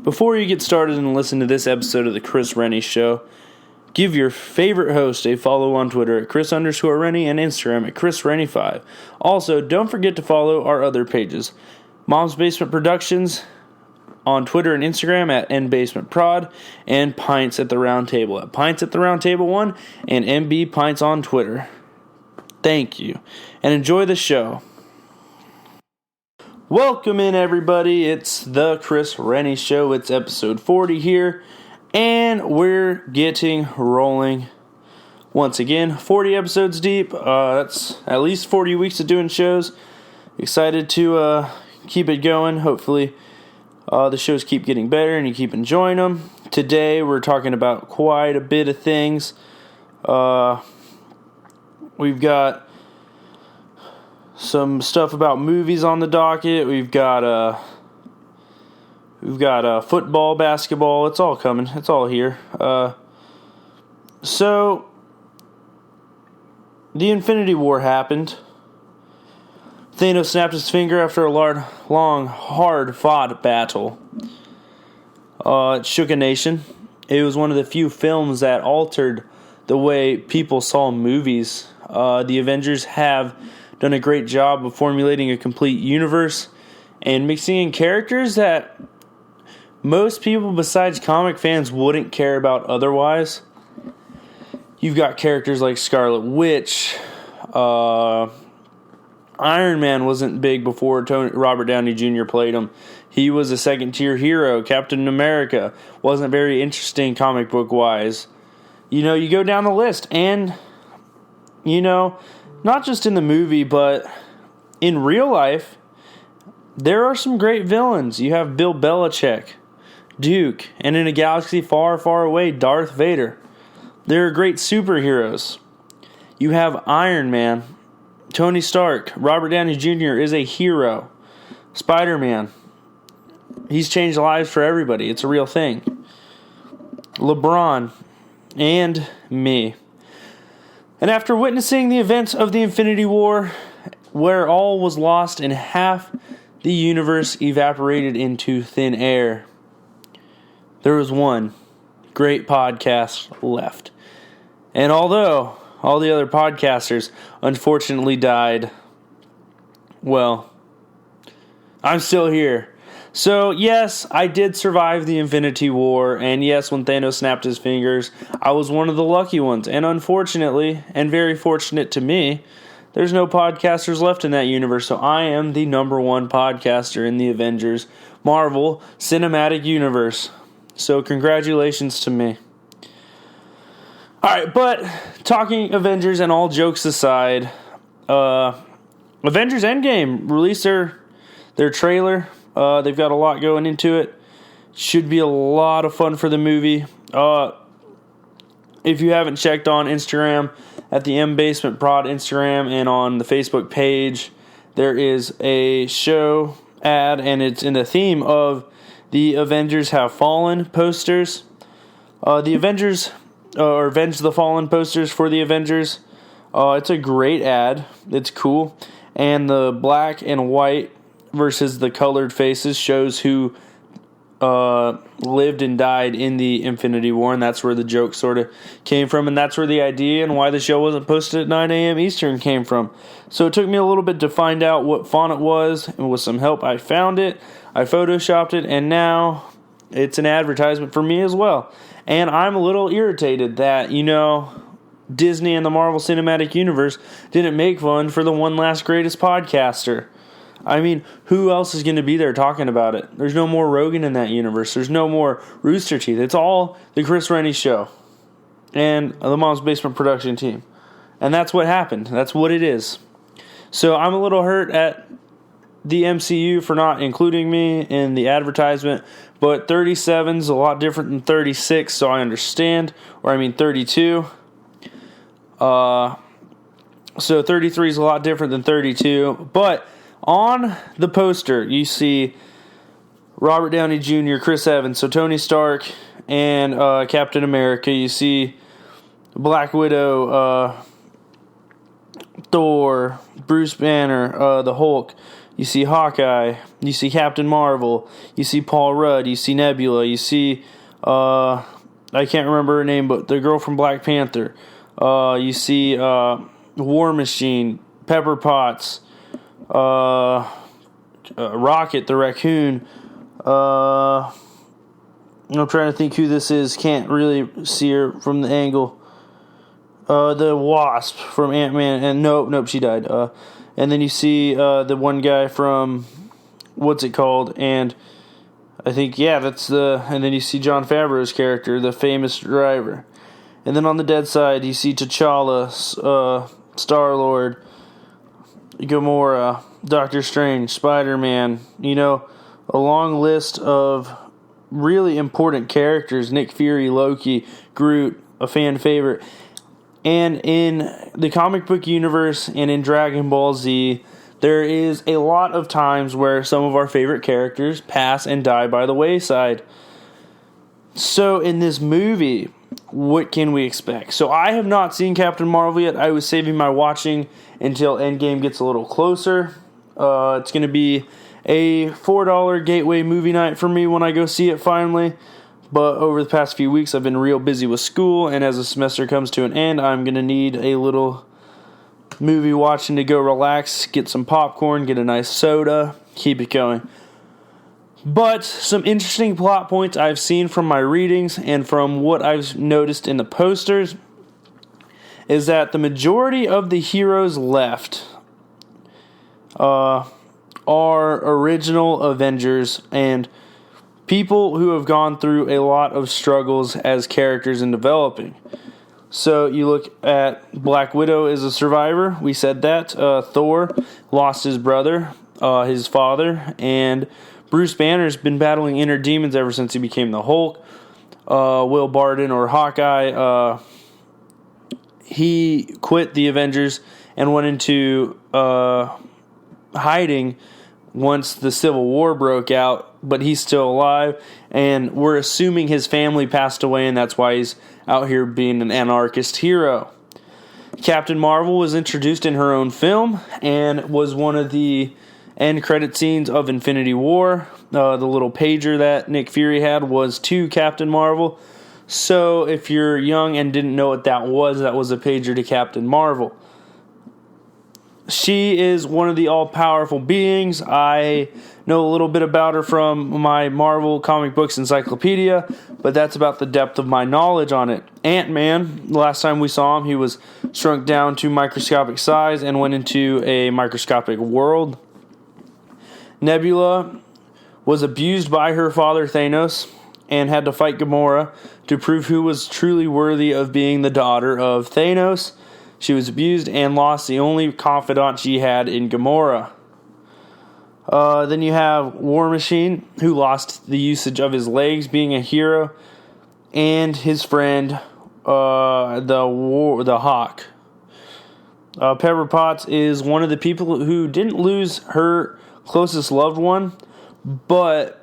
Before you get started and listen to this episode of the Chris Renne Show, give your favorite host a follow on Twitter at Chris_Renne and Instagram at ChrisRenne5. Also, don't forget to follow our other pages. Mom's Basement Productions on Twitter and Instagram at NBasementProd, and Pints at the Round Table at Pints at the Round Table 1 and MB Pints on Twitter. Thank you, and enjoy the show. Welcome in, everybody. It's the Chris Renne Show. It's episode 40 here, and we're getting rolling once again. 40 episodes deep. That's at least 40 weeks of doing shows. Excited to keep it going. Hopefully the shows keep getting better and you keep enjoying them. Today we're talking about quite a bit of things. We've got some stuff about movies on the docket. We've got football, basketball. It's all coming. It's all here. So the Infinity War happened. Thanos snapped his finger after a long, hard-fought battle. It shook a nation. It was one of the few films that altered the way people saw movies. The Avengers have done a great job of formulating a complete universe and mixing in characters that most people besides comic fans wouldn't care about otherwise. You've got characters like Scarlet Witch. Iron Man wasn't big before Robert Downey Jr. played him. He was a second-tier hero. Captain America wasn't very interesting comic book-wise. You go down the list, and, not just in the movie, but in real life, there are some great villains. You have Bill Belichick, Duke, and in a galaxy far, far away, Darth Vader. There are great superheroes. You have Iron Man, Tony Stark. Robert Downey Jr. is a hero. Spider-Man. He's changed lives for everybody. It's a real thing. LeBron. And me. And after witnessing the events of the Infinity War, where all was lost and half the universe evaporated into thin air, there was one great podcast left. And although all the other podcasters unfortunately died, well, I'm still here. So, yes, I did survive the Infinity War, and yes, when Thanos snapped his fingers, I was one of the lucky ones. And unfortunately, and very fortunate to me, there's no podcasters left in that universe, so I am the number one podcaster in the Avengers Marvel Cinematic Universe. So, congratulations to me. Alright, but talking Avengers and all jokes aside, Avengers Endgame released their trailer. They've got a lot going into it. Should be a lot of fun for the movie. If you haven't checked on Instagram, at the M-Basement Prod Instagram and on the Facebook page, there is a show ad, and it's in the theme of the Avengers Have Fallen posters. The Avengers... or Avenge the Fallen posters for the Avengers. It's a great ad. It's cool. And the black and white versus the colored faces shows who lived and died in the Infinity War, and that's where the joke sort of came from, and that's where the idea and why the show wasn't posted at 9 a.m. Eastern came from. So it took me a little bit to find out what font it was, and with some help I found it, I photoshopped it, and now it's an advertisement for me as well. And I'm a little irritated that, Disney and the Marvel Cinematic Universe didn't make one for the one last greatest podcaster. I mean, who else is going to be there talking about it? There's no more Rogan in that universe. There's no more Rooster Teeth. It's all the Chris Renne Show and the Mom's Basement production team. And that's what happened. That's what it is. So I'm a little hurt at the MCU for not including me in the advertisement, but 37 is a lot different than 36, so I understand. 32. So 33 is a lot different than 32, but on the poster, you see Robert Downey Jr., Chris Evans, so Tony Stark, and Captain America. You see Black Widow, Thor, Bruce Banner, the Hulk. You see Hawkeye. You see Captain Marvel. You see Paul Rudd. You see Nebula. You see, I can't remember her name, but the girl from Black Panther. You see War Machine, Pepper Potts, Rocket the Raccoon. I'm trying to think who this is. Can't really see her from the angle. The Wasp from Ant-Man. And nope, she died. And then you see the one guy from, what's it called? And I think, and then you see Jon Favreau's character, the famous driver. And then on the dead side, you see T'Challa, Star-Lord, Gamora, Doctor Strange, Spider-Man. A long list of really important characters. Nick Fury, Loki, Groot, a fan favorite. And in the comic book universe and in Dragon Ball Z, there is a lot of times where some of our favorite characters pass and die by the wayside. So in this movie, what can we expect? So I have not seen Captain Marvel yet. I was saving my watching until Endgame gets a little closer. It's going to be a $4 gateway movie night for me when I go see it finally. But over the past few weeks, I've been real busy with school, and as the semester comes to an end, I'm going to need a little movie watching to go relax, get some popcorn, get a nice soda, keep it going. But some interesting plot points I've seen from my readings and from what I've noticed in the posters is that the majority of the heroes left are original Avengers and people who have gone through a lot of struggles as characters in developing. So you look at Black Widow is a survivor. We said that. Thor lost his brother, his father, and Bruce Banner's been battling inner demons ever since he became the Hulk. Will Barton or Hawkeye, he quit the Avengers and went into hiding once the Civil War broke out, but he's still alive, and we're assuming his family passed away, and that's why he's out here being an anarchist hero. Captain Marvel was introduced in her own film and was one of the end credit scenes of Infinity War. The little pager that Nick Fury had was to Captain Marvel. So if you're young and didn't know what that was a pager to Captain Marvel. She is one of the all-powerful beings. I know a little bit about her from my Marvel comic books encyclopedia, but that's about the depth of my knowledge on it. Ant-Man, last time we saw him, he was shrunk down to microscopic size and went into a microscopic world. Nebula was abused by her father Thanos and had to fight Gamora to prove who was truly worthy of being the daughter of Thanos. She was abused and lost the only confidant she had in Gamora. Then you have War Machine, who lost the usage of his legs being a hero, and his friend, the Hawk. Pepper Potts is one of the people who didn't lose her closest loved one, but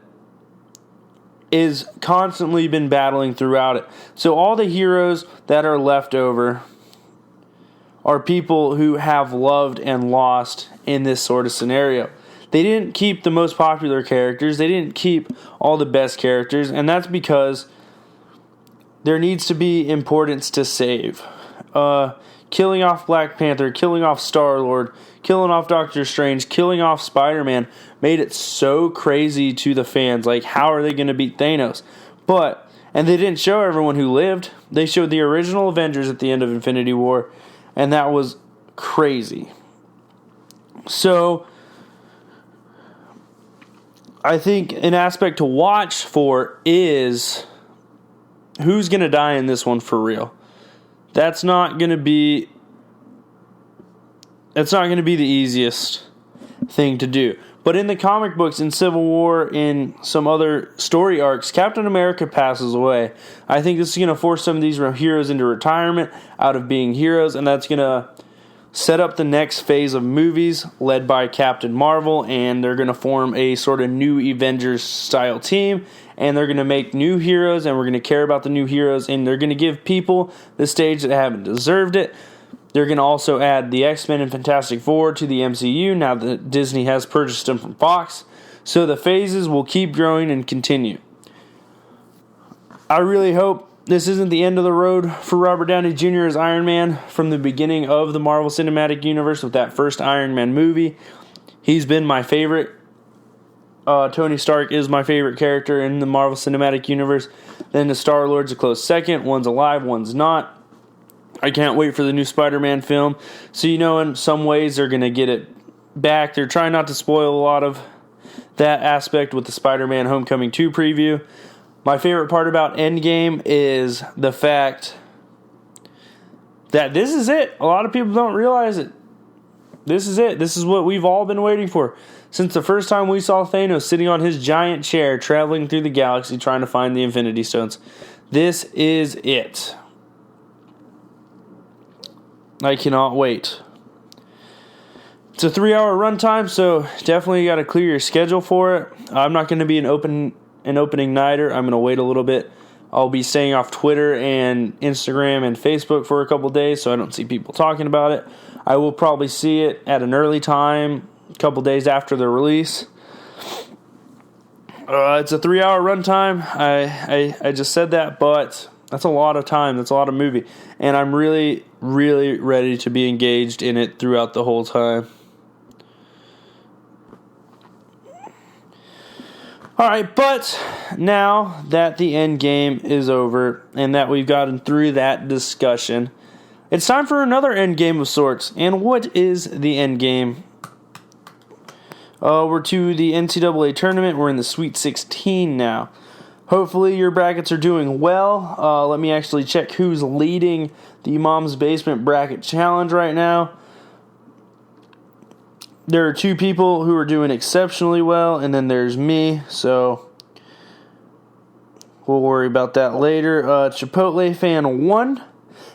is constantly been battling throughout it. So all the heroes that are left over are people who have loved and lost in this sort of scenario. They didn't keep the most popular characters. They didn't keep all the best characters, and that's because there needs to be importance to save. Killing off Black Panther, killing off Star-Lord, killing off Doctor Strange, killing off Spider-Man made it so crazy to the fans. Like, how are they going to beat Thanos? And they didn't show everyone who lived. They showed the original Avengers at the end of Infinity War, and that was crazy. So I think an aspect to watch for is who's going to die in this one for real. That's not going to be the easiest thing to do. But in the comic books, in Civil War, in some other story arcs, Captain America passes away. I think this is going to force some of these heroes into retirement out of being heroes, and that's going to set up the next phase of movies led by Captain Marvel, and they're going to form a sort of new Avengers-style team, and they're going to make new heroes, and we're going to care about the new heroes, and they're going to give people the stage that haven't deserved it. They're going to also add the X-Men and Fantastic Four to the MCU now that Disney has purchased them from Fox. So the phases will keep growing and continue. I really hope this isn't the end of the road for Robert Downey Jr. as Iron Man from the beginning of the Marvel Cinematic Universe with that first Iron Man movie. He's been my favorite. Tony Stark is my favorite character in the Marvel Cinematic Universe. Then the Star-Lord's a close second. One's alive, one's not. I can't wait for the new Spider-Man film. So, in some ways they're going to get it back. They're trying not to spoil a lot of that aspect with the Spider-Man Homecoming 2 preview. My favorite part about Endgame is the fact that this is it. A lot of people don't realize it. This is it. This is what we've all been waiting for. Since the first time we saw Thanos sitting on his giant chair traveling through the galaxy trying to find the Infinity Stones. This is it. I cannot wait. It's a 3-hour runtime, so definitely got to clear your schedule for it. I'm not going to be an opening nighter. I'm going to wait a little bit. I'll be staying off Twitter and Instagram and Facebook for a couple days, so I don't see people talking about it. I will probably see it at an early time, a couple days after the release. It's a 3-hour runtime. I just said that, but that's a lot of time. That's a lot of movie. And I'm really, really ready to be engaged in it throughout the whole time. Alright, but now that the Endgame is over and that we've gotten through that discussion, it's time for another Endgame of sorts. And what is the Endgame? We're to the NCAA tournament. We're in the Sweet 16 now. Hopefully your brackets are doing well. Let me actually check who's leading the Mom's Basement Bracket Challenge right now. There are 2 people who are doing exceptionally well, and then there's me, so we'll worry about that later. Chipotle Fan 1,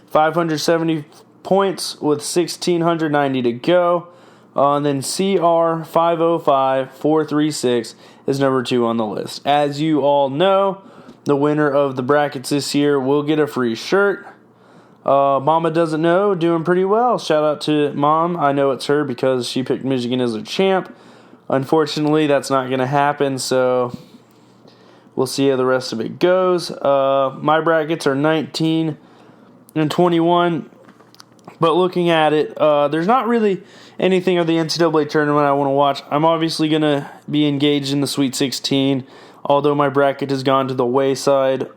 570 points with 1,690 to go. And then CR 505436 is number 2 on the list. As you all know, the winner of the brackets this year will get a free shirt. Mama Doesn't Know, doing pretty well. Shout out to Mom. I know it's her because she picked Michigan as a champ. Unfortunately, that's not going to happen, so we'll see how the rest of it goes. My brackets are 19 and 21. But looking at it, there's not really anything of the NCAA tournament I want to watch. I'm obviously going to be engaged in the Sweet 16, although my bracket has gone to the wayside.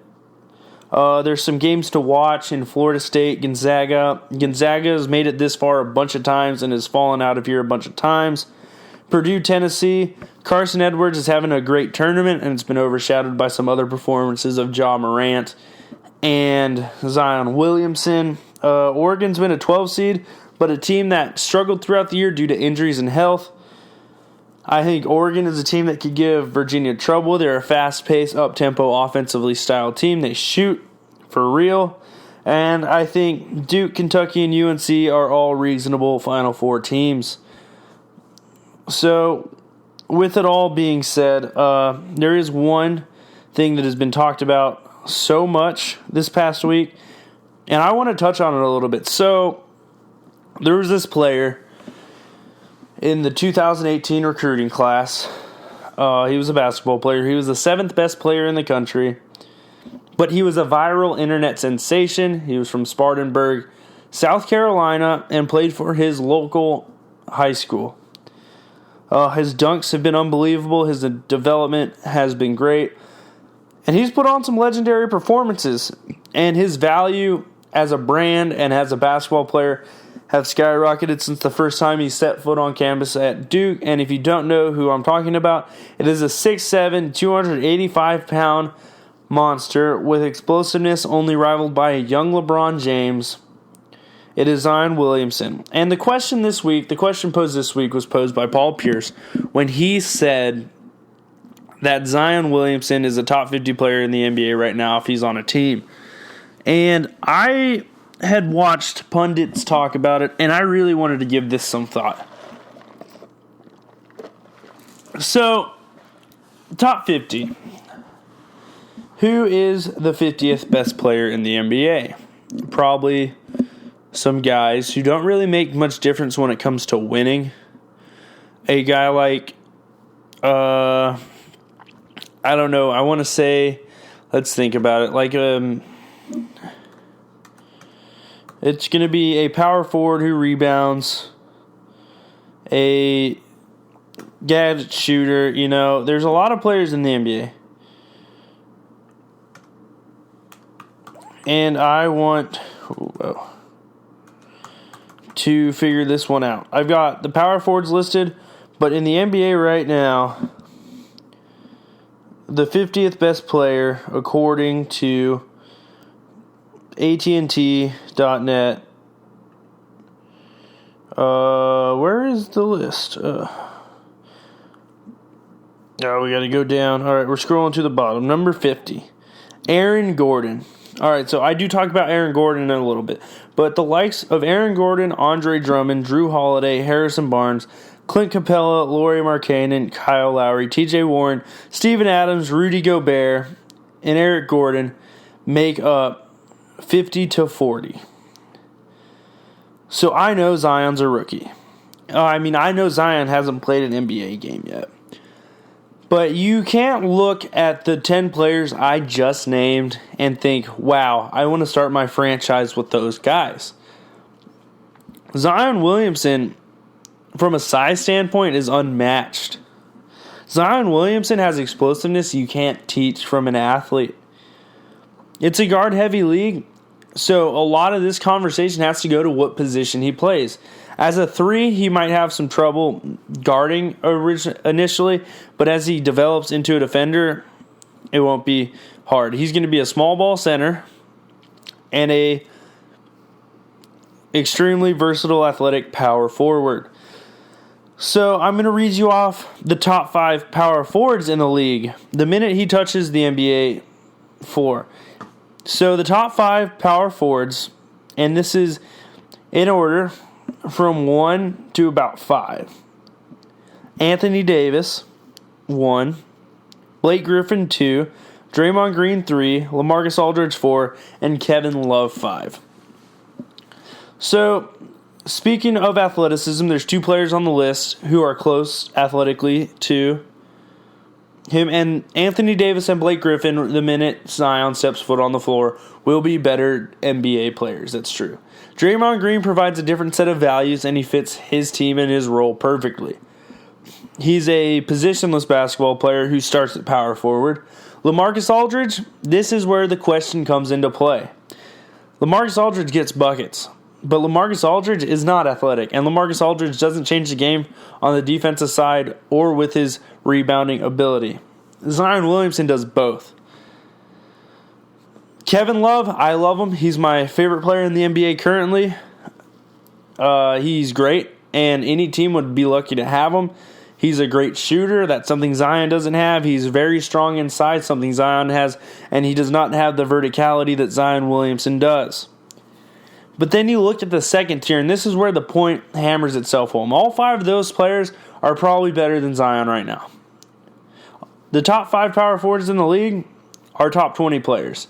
There's some games to watch in Florida State, Gonzaga. Gonzaga has made it this far a bunch of times and has fallen out of here a bunch of times. Purdue, Tennessee. Carson Edwards is having a great tournament, and it's been overshadowed by some other performances of Ja Morant and Zion Williamson. Oregon's been a 12 seed, but a team that struggled throughout the year due to injuries and health. I think Oregon is a team that could give Virginia trouble. They're a fast-paced, up-tempo, offensively styled team. They shoot for real. And I think Duke, Kentucky, and UNC are all reasonable Final Four teams. So, with it all being said, there is one thing that has been talked about so much this past week, and I want to touch on it a little bit. So, there was this player in the 2018 recruiting class. He was a basketball player. He was the 7th best player in the country. But he was a viral internet sensation. He was from Spartanburg, South Carolina, and played for his local high school. His dunks have been unbelievable. His development has been great. And he's put on some legendary performances. And his value as a brand and as a basketball player have skyrocketed since the first time he set foot on campus at Duke. And if you don't know who I'm talking about, it is a 6'7", 285-pound monster with explosiveness only rivaled by a young LeBron James. It is Zion Williamson. And the question posed this week was posed by Paul Pierce when he said that Zion Williamson is a top 50 player in the NBA right now if he's on a team. And I had watched pundits talk about it, and I really wanted to give this some thought. So, top 50. Who is the 50th best player in the NBA? Probably some guys who don't really make much difference when it comes to winning. A guy like, I don't know, I want to say, let's think about it, like, it's going to be a power forward who rebounds, a gadget shooter, there's a lot of players in the NBA. And I want to figure this one out. I've got the power forwards listed, but in the NBA right now, the 50th best player, according to AT&T.net. Where is the list? We got to go down. All right, we're scrolling to the bottom. Number 50, Aaron Gordon. All right, so I do talk about Aaron Gordon in a little bit, but the likes of Aaron Gordon, Andre Drummond, Drew Holiday, Harrison Barnes, Clint Capella, Lauri Markkanen, Kyle Lowry, TJ Warren, Steven Adams, Rudy Gobert, and Eric Gordon make up 50-40. So I know Zion's a rookie. I know Zion hasn't played an NBA game yet. But you can't look at the 10 players I just named and think, wow, I want to start my franchise with those guys. Zion Williamson, from a size standpoint, is unmatched. Zion Williamson has explosiveness you can't teach from an athlete. It's a guard-heavy league, so a lot of this conversation has to go to what position he plays. As a 3, he might have some trouble guarding initially, but as he develops into a defender, it won't be hard. He's going to be a small ball center and a extremely versatile athletic power forward. So I'm going to read you off the top 5 power forwards in the league the minute he touches the NBA floor. So the top 5 power forwards, and this is in order from 1 to about 5. Anthony Davis, 1. Blake Griffin, 2. Draymond Green, 3. LaMarcus Aldridge, 4. And Kevin Love, 5. So, speaking of athleticism, there's 2 players on the list who are close athletically to him. And Anthony Davis and Blake Griffin, the minute Zion steps foot on the floor, will be better NBA players. That's true. Draymond Green provides a different set of values, and he fits his team and his role perfectly. He's a positionless basketball player who starts at power forward. LaMarcus Aldridge, this is where the question comes into play. LaMarcus Aldridge gets buckets, but LaMarcus Aldridge is not athletic, and LaMarcus Aldridge doesn't change the game on the defensive side or with his rebounding ability. Zion Williamson does both. Kevin Love, I love him. He's my favorite player in the NBA currently. He's great, and any team would be lucky to have him. He's a great shooter. That's something Zion doesn't have. He's very strong inside, something Zion has, and he does not have the verticality that Zion Williamson does. But then you look at the second tier, and this is where the point hammers itself home. All 5 of those players are probably better than Zion right now. The top 5 power forwards in the league are top 20 players.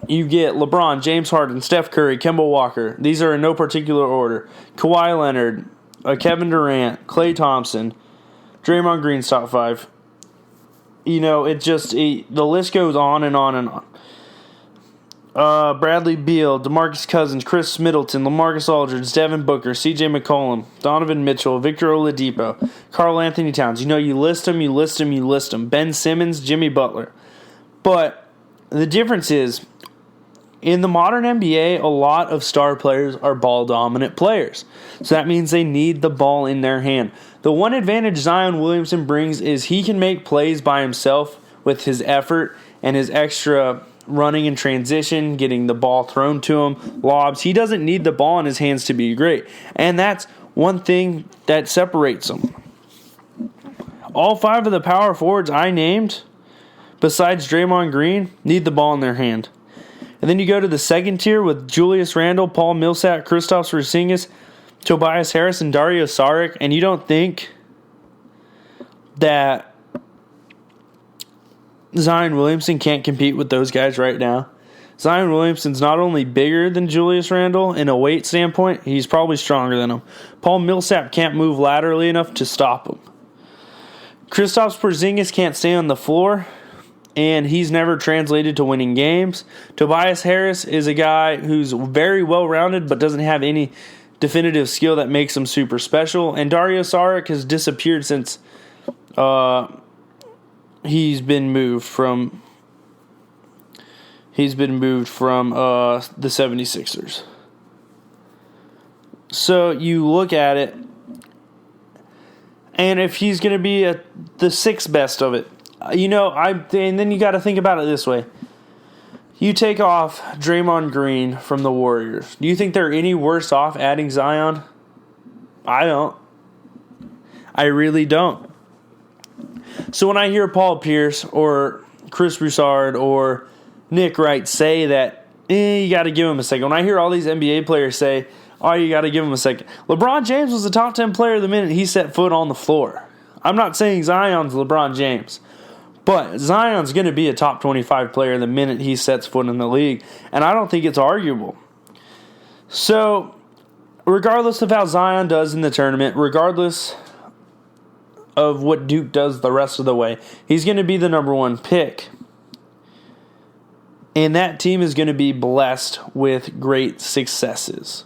You get LeBron, James Harden, Steph Curry, Kemba Walker. These are in no particular order. Kawhi Leonard, Kevin Durant, Klay Thompson, Draymond Green's top 5. The list goes on and on and on. Bradley Beal, DeMarcus Cousins, Chris Middleton, LaMarcus Aldridge, Devin Booker, CJ McCollum, Donovan Mitchell, Victor Oladipo, Karl Anthony Towns. You list them. Ben Simmons, Jimmy Butler. But the difference is, in the modern NBA, a lot of star players are ball-dominant players. So that means they need the ball in their hand. The one advantage Zion Williamson brings is he can make plays by himself with his effort and his extra running in transition, getting the ball thrown to him, lobs. He doesn't need the ball in his hands to be great. And that's one thing that separates him. All 5 of the power forwards I named, besides Draymond Green, need the ball in their hand. And then you go to the second tier with Julius Randle, Paul Millsap, Kristaps Porzingis, Tobias Harris, and Dario Saric, and you don't think that Zion Williamson can't compete with those guys right now? Zion Williamson's not only bigger than Julius Randle in a weight standpoint, he's probably stronger than him. Paul Millsap can't move laterally enough to stop him. Kristaps Porzingis can't stay on the floor, and he's never translated to winning games. Tobias Harris is a guy who's very well-rounded but doesn't have any definitive skill that makes him super special. And Dario Saric has disappeared since he's been moved from the 76ers. So you look at it, and if he's going to be the sixth best of it, and then you got to think about it this way. You take off Draymond Green from the Warriors. Do you think they're any worse off adding Zion? I don't. I really don't. So when I hear Paul Pierce or Chris Broussard or Nick Wright say that, you got to give him a second. When I hear all these NBA players say, you got to give him a second. LeBron James was the top 10 player the minute he set foot on the floor. I'm not saying Zion's LeBron James, but Zion's going to be a top 25 player the minute he sets foot in the league, and I don't think it's arguable. So, regardless of how Zion does in the tournament, regardless of what Duke does the rest of the way, he's going to be the number one pick. And that team is going to be blessed with great successes.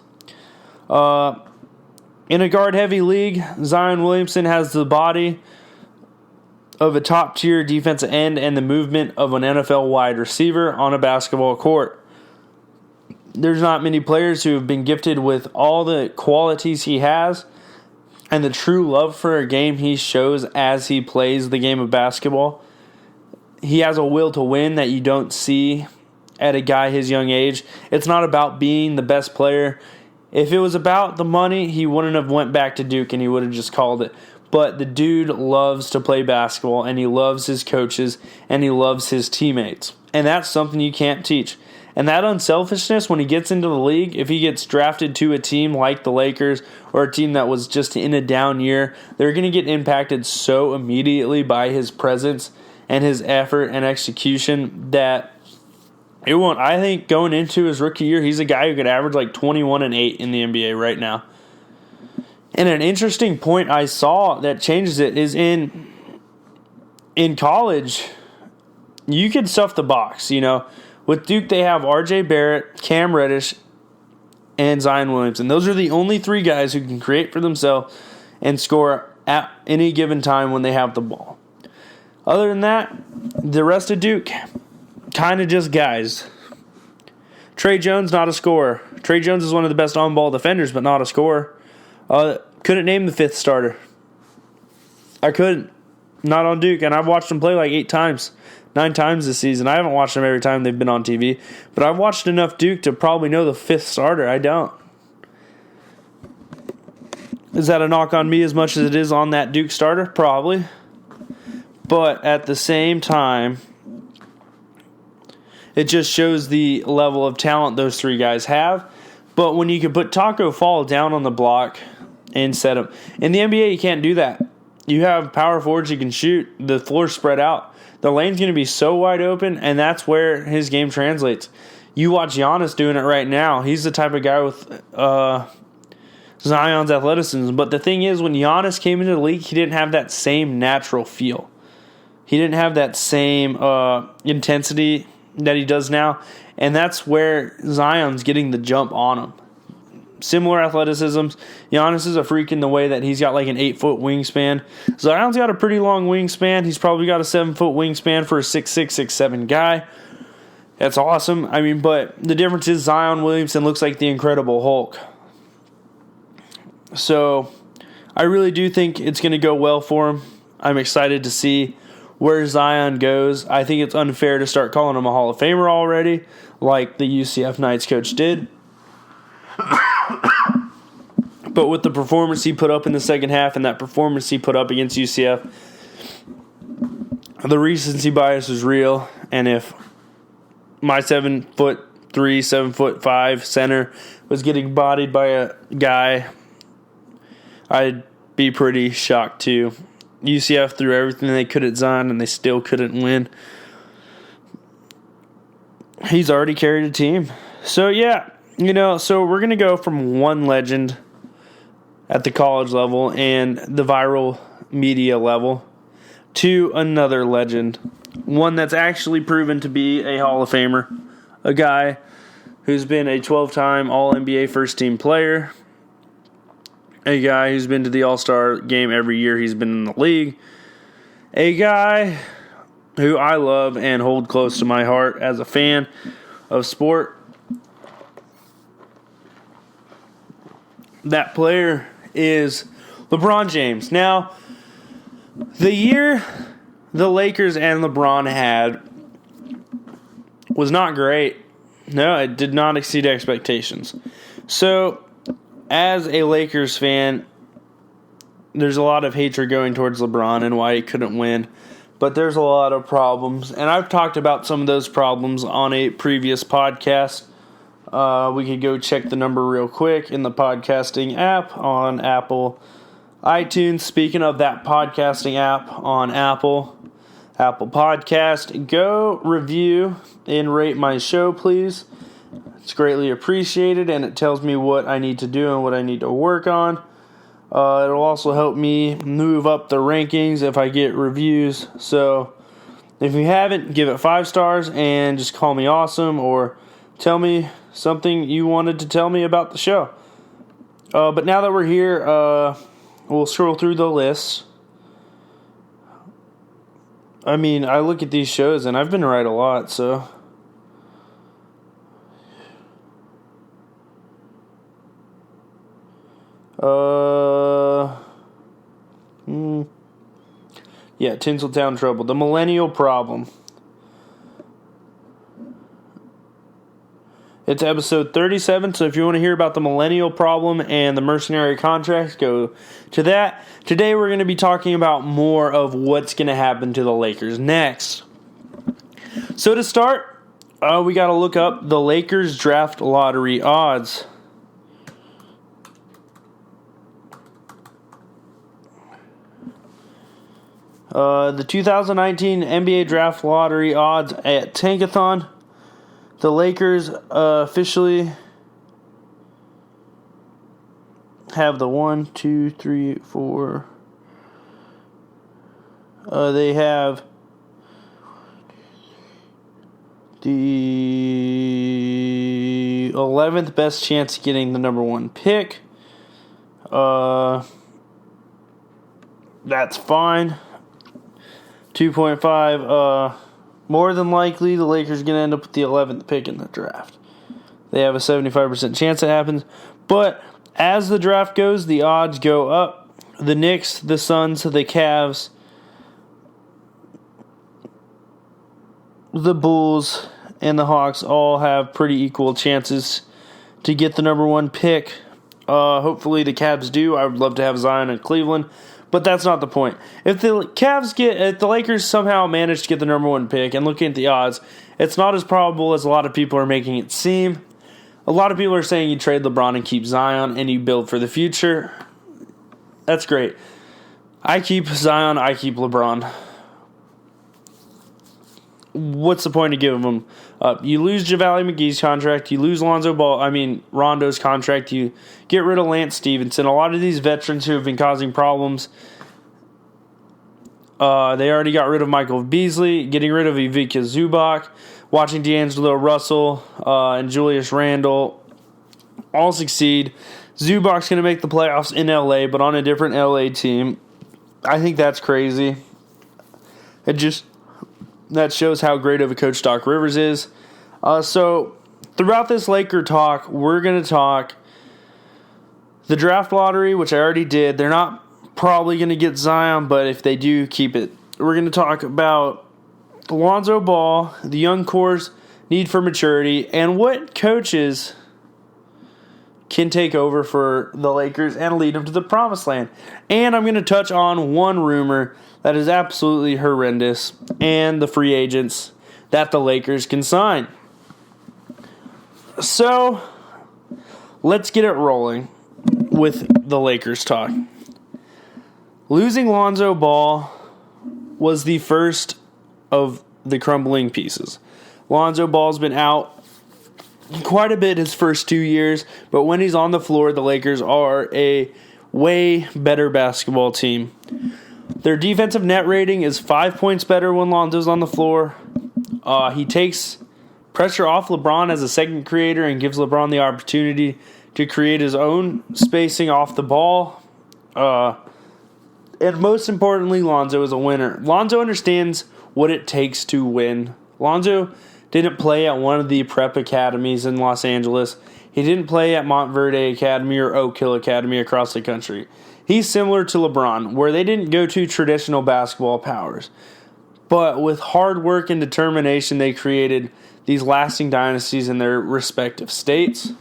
In a guard-heavy league, Zion Williamson has the body of a top-tier defensive end and the movement of an NFL wide receiver on a basketball court. There's not many players who have been gifted with all the qualities he has and the true love for a game he shows as he plays the game of basketball. He has a will to win that you don't see at a guy his young age. It's not about being the best player. If it was about the money, he wouldn't have went back to Duke and he would have just called it. But the dude loves to play basketball, and he loves his coaches, and he loves his teammates. And that's something you can't teach. And that unselfishness, when he gets into the league, if he gets drafted to a team like the Lakers or a team that was just in a down year, they're going to get impacted so immediately by his presence and his effort and execution that it won't. I think going into his rookie year, he's a guy who could average like 21 and 8 in the NBA right now. And an interesting point I saw that changes it is in college, you could stuff the box. With Duke, they have R.J. Barrett, Cam Reddish, and Zion Williamson. Those are the only three guys who can create for themselves and score at any given time when they have the ball. Other than that, the rest of Duke, kind of just guys. Trey Jones, not a scorer. Trey Jones is one of the best on-ball defenders, but not a scorer. Couldn't name the fifth starter. I couldn't. Not on Duke, and I've watched them play like 9 times this season. I haven't watched them every time they've been on TV, but I've watched enough Duke to probably know the fifth starter. I don't. Is that a knock on me as much as it is on that Duke starter? Probably. But at the same time, it just shows the level of talent those three guys have. But when you can put Taco Fall down on the block and set him. In the NBA, you can't do that. You have power forwards who can shoot. The floor's spread out. The lane's going to be so wide open, and that's where his game translates. You watch Giannis doing it right now. He's the type of guy with Zion's athleticism. But the thing is, when Giannis came into the league, he didn't have that same natural feel. He didn't have that same intensity that he does now. And that's where Zion's getting the jump on him. Similar athleticisms. Giannis is a freak in the way that he's got like an 8-foot wingspan. Zion's got a pretty long wingspan. He's probably got a 7-foot wingspan for a 6'6", 6'7" guy. That's awesome. But the difference is Zion Williamson looks like the Incredible Hulk. So I really do think it's going to go well for him. I'm excited to see where Zion goes. I think it's unfair to start calling him a Hall of Famer already, like the UCF Knights coach did. But with the performance he put up in the second half and that performance he put up against UCF, the recency bias is real. And if my 7'3", 7'5" center was getting bodied by a guy, I'd be pretty shocked too. UCF threw everything they could at Zion and they still couldn't win. he's already carried a team. So, yeah, so we're going to go from one legend at the college level and the viral media level to another legend. One that's actually proven to be a Hall of Famer. A guy who's been a 12-time All-NBA first-team player. A guy who's been to the All-Star game every year he's been in the league. A guy who I love and hold close to my heart as a fan of sport. That player is LeBron James. Now, the year the Lakers and LeBron had was not great. No, it did not exceed expectations. So, as a Lakers fan, there's a lot of hatred going towards LeBron and why he couldn't win. But there's a lot of problems. And I've talked about some of those problems on a previous podcast. We could go check the number real quick in the podcasting app on Apple iTunes. Speaking of that podcasting app on Apple Podcast, go review and rate my show, please. It's greatly appreciated, and it tells me what I need to do and what I need to work on. It'll also help me move up the rankings if I get reviews. So if you haven't, give it 5 stars and just call me awesome or tell me something you wanted to tell me about the show. But now that we're here, we'll scroll through the list. I mean, I look at these shows and I've been right a lot, so. Yeah, Tinseltown Trouble. The Millennial Problem. It's episode 37, so if you want to hear about the Millennial Problem and the mercenary contracts, go to that. Today we're going to be talking about more of what's going to happen to the Lakers next. So to start, we got to look up the Lakers draft lottery odds. The 2019 NBA Draft Lottery odds at Tankathon. The Lakers officially have the 1, 2, 3, 4. They have the 11th best chance of getting the number 1 pick. That's fine. 2.5. More than likely, the Lakers are going to end up with the 11th pick in the draft. They have a 75% chance it happens. But as the draft goes, the odds go up. The Knicks, the Suns, the Cavs, the Bulls, and the Hawks all have pretty equal chances to get the number 1 pick. Hopefully the Cavs do. I would love to have Zion in Cleveland. But that's not the point. If the Lakers somehow manage to get the number 1 pick, and looking at the odds, it's not as probable as a lot of people are making it seem. A lot of people are saying you trade LeBron and keep Zion, and you build for the future. That's great. I keep Zion, I keep LeBron. What's the point of giving them up? You lose JaVale McGee's contract, you lose Rondo's contract, you get rid of Lance Stevenson. A lot of these veterans who have been causing problems, they already got rid of Michael Beasley, getting rid of Ivica Zubac, watching D'Angelo Russell and Julius Randle all succeed. Zubac's going to make the playoffs in LA, but on a different LA team. I think that's crazy. That shows how great of a coach Doc Rivers is. So, throughout this Laker talk, we're going to talk the draft lottery, which I already did. They're not probably going to get Zion, but if they do, keep it. We're going to talk about Lonzo Ball, the young core's need for maturity, and what coaches can take over for the Lakers and lead them to the promised land. And I'm going to touch on one rumor that is absolutely horrendous, and the free agents that the Lakers can sign. So, let's get it rolling with the Lakers talk. Losing Lonzo Ball was the first of the crumbling pieces. Lonzo Ball's been out quite a bit his first 2 years, but when he's on the floor, the Lakers are a way better basketball team. Their defensive net rating is 5 points better when Lonzo's on the floor. He takes pressure off LeBron as a second creator and gives LeBron the opportunity to create his own spacing off the ball. And most importantly, Lonzo is a winner. Lonzo understands what it takes to win. Lonzo didn't play at one of the prep academies in Los Angeles. He didn't play at Montverde Academy or Oak Hill Academy across the country. He's similar to LeBron, where they didn't go to traditional basketball powers. But with hard work and determination, they created these lasting dynasties in their respective states.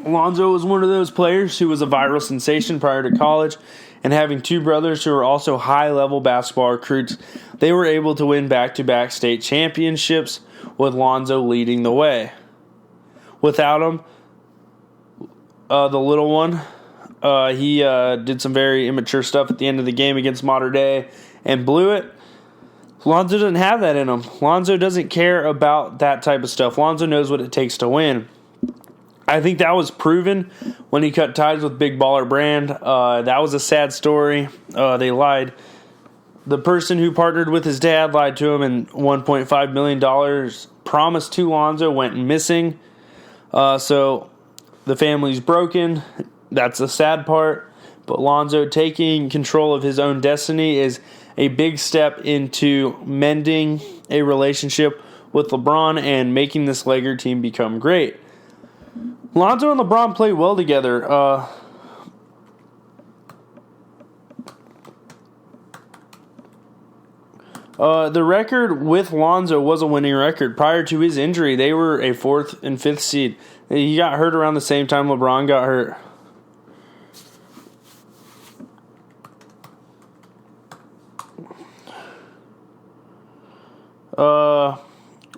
Lonzo was one of those players who was a viral sensation prior to college, and having two brothers who were also high-level basketball recruits, they were able to win back-to-back state championships with Lonzo leading the way. Without him, the little one, he did some very immature stuff at the end of the game against Mater Dei and blew it. Lonzo doesn't have that in him. Lonzo doesn't care about that type of stuff. Lonzo knows what it takes to win. I think that was proven when he cut ties with Big Baller Brand. That was a sad story. They lied. The person who partnered with his dad lied to him, and $1.5 million promised to Lonzo went missing. So the family's broken. That's the sad part. But Lonzo taking control of his own destiny is a big step into mending a relationship with LeBron and making this Laker team become great. Lonzo and LeBron play well together. The record with Lonzo was a winning record. Prior to his injury, they were a 4th and 5th seed. He got hurt around the same time LeBron got hurt.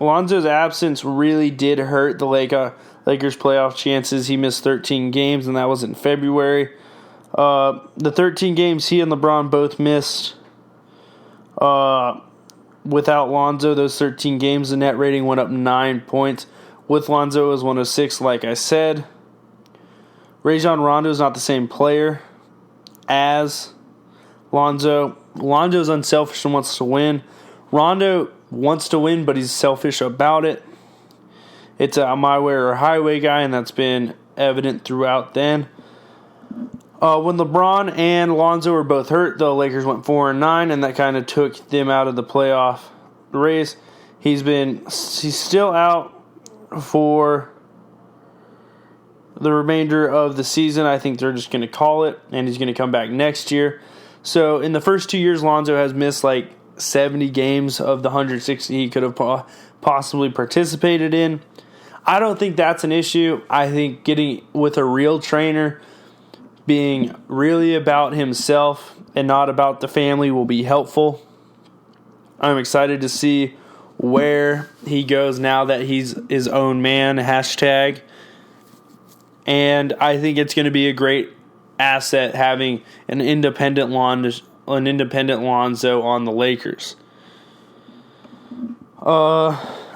Lonzo's absence really did hurt the Lakers' playoff chances. He missed 13 games, and that was in February. The 13 games he and LeBron both missed. Without Lonzo, those 13 games, the net rating went up 9 points. With Lonzo, it was 106, like I said. Rajon Rondo is not the same player as Lonzo. Lonzo's unselfish and wants to win. Rondo wants to win, but he's selfish about it. It's a my way or highway guy, and that's been evident throughout then. When LeBron and Lonzo were both hurt, the Lakers went 4-9, and that kind of took them out of the playoff race. He's still out for the remainder of the season. I think they're just going to call it, and he's going to come back next year. So in the first 2 years, Lonzo has missed like 70 games of the 160 he could have possibly participated in. I don't think that's an issue. I think getting with a real trainer, being really about himself and not about the family will be helpful. I'm excited to see where he goes now that he's his own man, hashtag. And I think it's going to be a great asset having an independent Lonzo on the Lakers.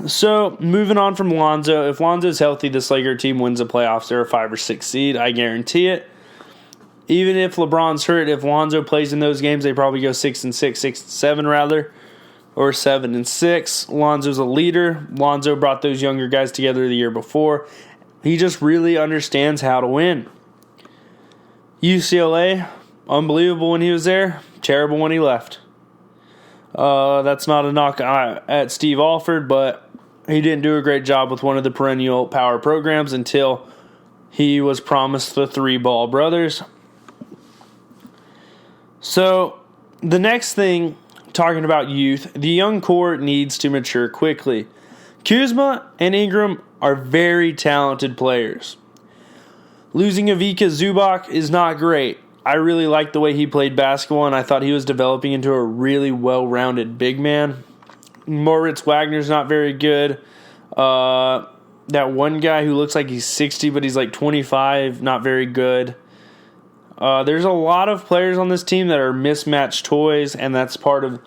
So moving on from Lonzo, if Lonzo's healthy, this Laker team wins the playoffs. They're a 5 or 6 seed. I guarantee it. Even if LeBron's hurt, if Lonzo plays in ththose games, they probably go 6-7 rather, or 7-6. Lonzo's a leader. Lonzo brought those younger guys together the year before. He just really understands how to win. UCLA, unbelievable when he was there, terrible when he left. That's not a knock at Steve Alford, but he didn't do a great job with one of the perennial power programs until he was promised the 3 Ball brothers. So the next thing, talking about youth, the young core needs to mature quickly. Kuzma and Ingram are very talented players. Losing Ivica Zubac is not great. I really liked the way he played basketball, and I thought he was developing into a really well-rounded big man. Moritz Wagner's not very good. That one guy who looks like he's 60, but he's like 25, not very good. There's a lot of players on this team that are mismatched toys, and that's part of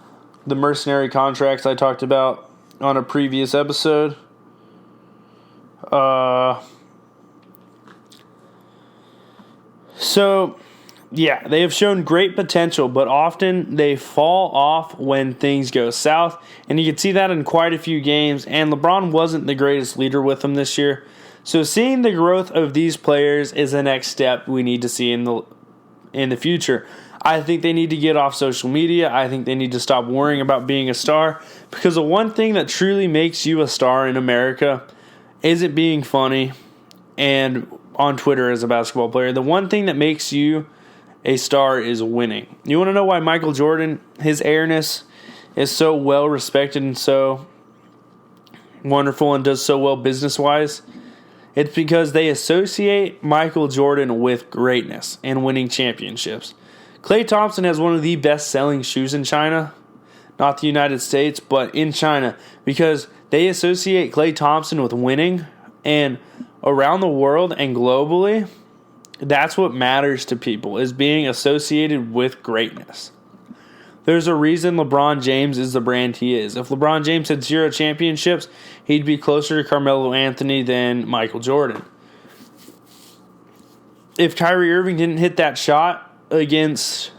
the mercenary contracts I talked about on a previous episode. Yeah, they have shown great potential, but often they fall off when things go south, and you can see that in quite a few games, and LeBron wasn't the greatest leader with them this year. So seeing the growth of these players is the next step we need to see in the future. I think they need to get off social media. I think they need to stop worrying about being a star, because the one thing that truly makes you a star in America isn't being funny and on Twitter as a basketball player. The one thing that makes you a star is winning. You want to know why Michael Jordan, his airness, is so well respected and so wonderful and does so well business-wise? It's because they associate Michael Jordan with greatness and winning championships. Klay Thompson has one of the best-selling shoes in China. Not the United States, but in China. Because they associate Klay Thompson with winning. And around the world and globally, that's what matters to people, is being associated with greatness. There's a reason LeBron James is the brand he is. If LeBron James had 0 championships, he'd be closer to Carmelo Anthony than Michael Jordan. If Kyrie Irving didn't hit that shot against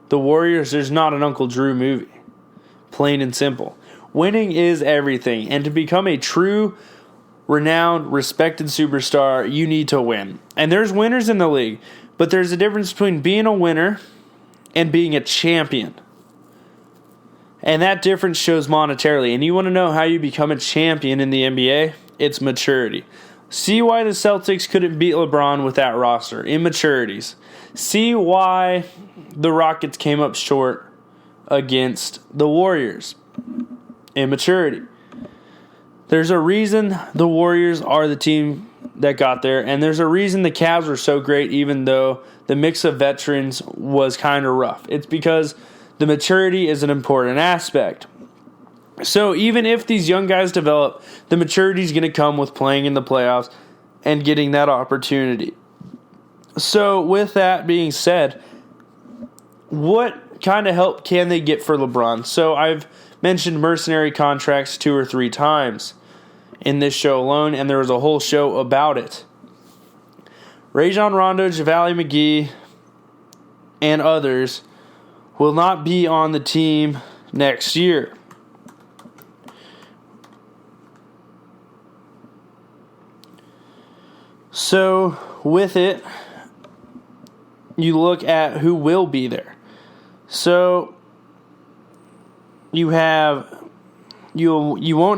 the Warriors, there's not an Uncle Drew movie. Plain and simple. Winning is everything, and to become a true, renowned, respected superstar, you need to win. And there's winners in the league, but there's a difference between being a winner and being a champion. And that difference shows monetarily. And you want to know how you become a champion in the NBA? It's maturity. See why the Celtics couldn't beat LeBron with that roster. Immaturities. See why the Rockets came up short against the Warriors. Immaturity. There's a reason the Warriors are the team that got there, and there's a reason the Cavs were so great even though the mix of veterans was kind of rough. It's because the maturity is an important aspect. So even if these young guys develop, the maturity is going to come with playing in the playoffs and getting that opportunity. So with that being said, what kind of help can they get for LeBron? So I've mentioned mercenary contracts 2 or 3 times in this show alone, and there was a whole show about it. Rajon Rondo, JaVale McGee, and others will not be on the team next year. So, with it, you look at who will be there. So, you won't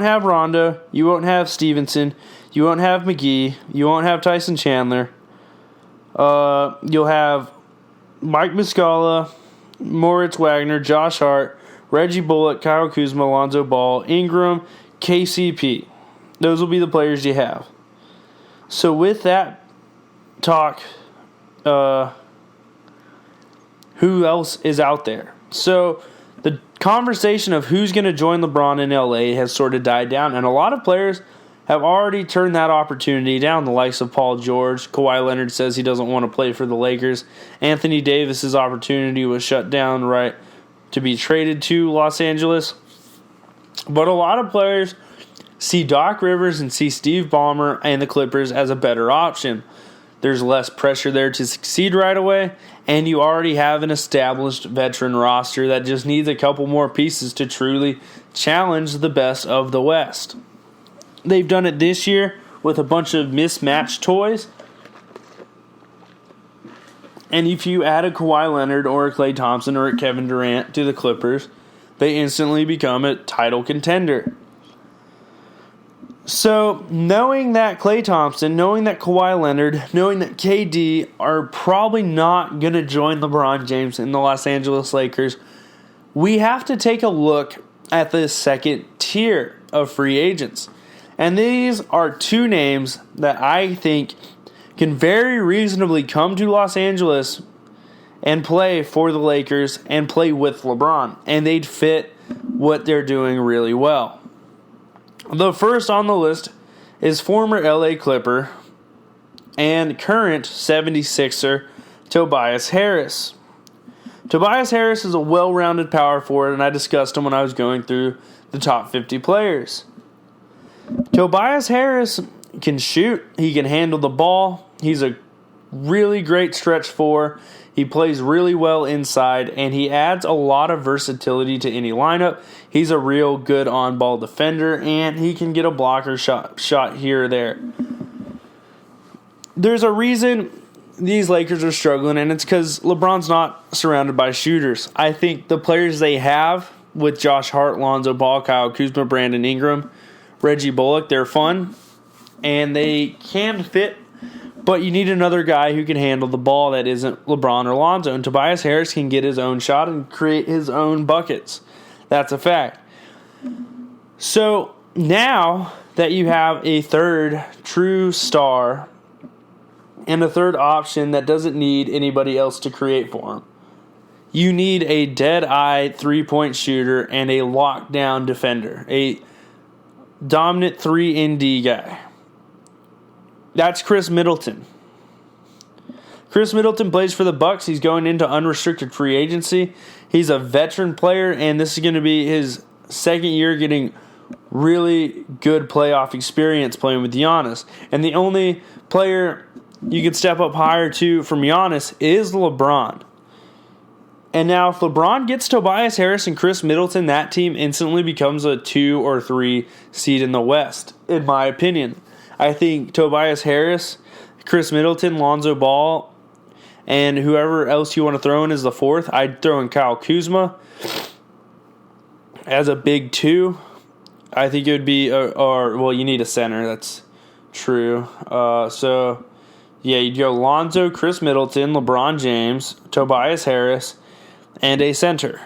have Rondo, you won't have Stevenson, you won't have McGee, you won't have Tyson Chandler. You'll have Mike Muscala, Moritz Wagner, Josh Hart, Reggie Bullock, Kyle Kuzma, Lonzo Ball, Ingram, KCP. Those will be the players you have. So with that talk, who else is out there? So the conversation of who's going to join LeBron in LA has sort of died down, and a lot of players have already turned that opportunity down. The likes of Paul George, Kawhi Leonard says he doesn't want to play for the Lakers. Anthony Davis's opportunity was shut down right to be traded to Los Angeles. But a lot of players see Doc Rivers and see Steve Ballmer and the Clippers as a better option. There's less pressure there to succeed right away, and you already have an established veteran roster that just needs a couple more pieces to truly challenge the best of the West. They've done it this year with a bunch of mismatched toys. And if you add a Kawhi Leonard or a Klay Thompson or a Kevin Durant to the Clippers, they instantly become a title contender. So, knowing that Klay Thompson, knowing that Kawhi Leonard, knowing that KD are probably not going to join LeBron James in the Los Angeles Lakers, we have to take a look at the second tier of free agents. And these are 2 names that I think can very reasonably come to Los Angeles and play for the Lakers and play with LeBron. And they'd fit what they're doing really well. The first on the list is former LA Clipper and current 76er Tobias Harris. Tobias Harris is a well-rounded power forward, and I discussed him when I was going through the top 50 players. Tobias Harris can shoot. He can handle the ball. He's a really great stretch four. He plays really well inside, and he adds a lot of versatility to any lineup. He's a real good on-ball defender, and he can get a blocker shot here or there. There's a reason these Lakers are struggling, and it's because LeBron's not surrounded by shooters. I think the players they have with Josh Hart, Lonzo Ball, Kyle Kuzma, Brandon Ingram, Reggie Bullock, they're fun, and they can fit, but you need another guy who can handle the ball that isn't LeBron or Lonzo, and Tobias Harris can get his own shot and create his own buckets. That's a fact. So now that you have a third true star and a third option that doesn't need anybody else to create for him, you need a dead-eye three-point shooter and a lockdown defender, a dominant 3-and-D guy. That's Chris Middleton. Chris Middleton plays for the Bucks. He's going into unrestricted free agency. He's a veteran player, and this is going to be his second year getting really good playoff experience playing with Giannis. And the only player you can step up higher to from Giannis is LeBron. And now if LeBron gets Tobias Harris and Chris Middleton, that team instantly becomes a 2 or 3 seed in the West, in my opinion. I think Tobias Harris, Chris Middleton, Lonzo Ball, and whoever else you want to throw in as the fourth. I'd throw in Kyle Kuzma as a big 2. I think it would be, you need a center. That's true. You'd go Lonzo, Chris Middleton, LeBron James, Tobias Harris, and a center.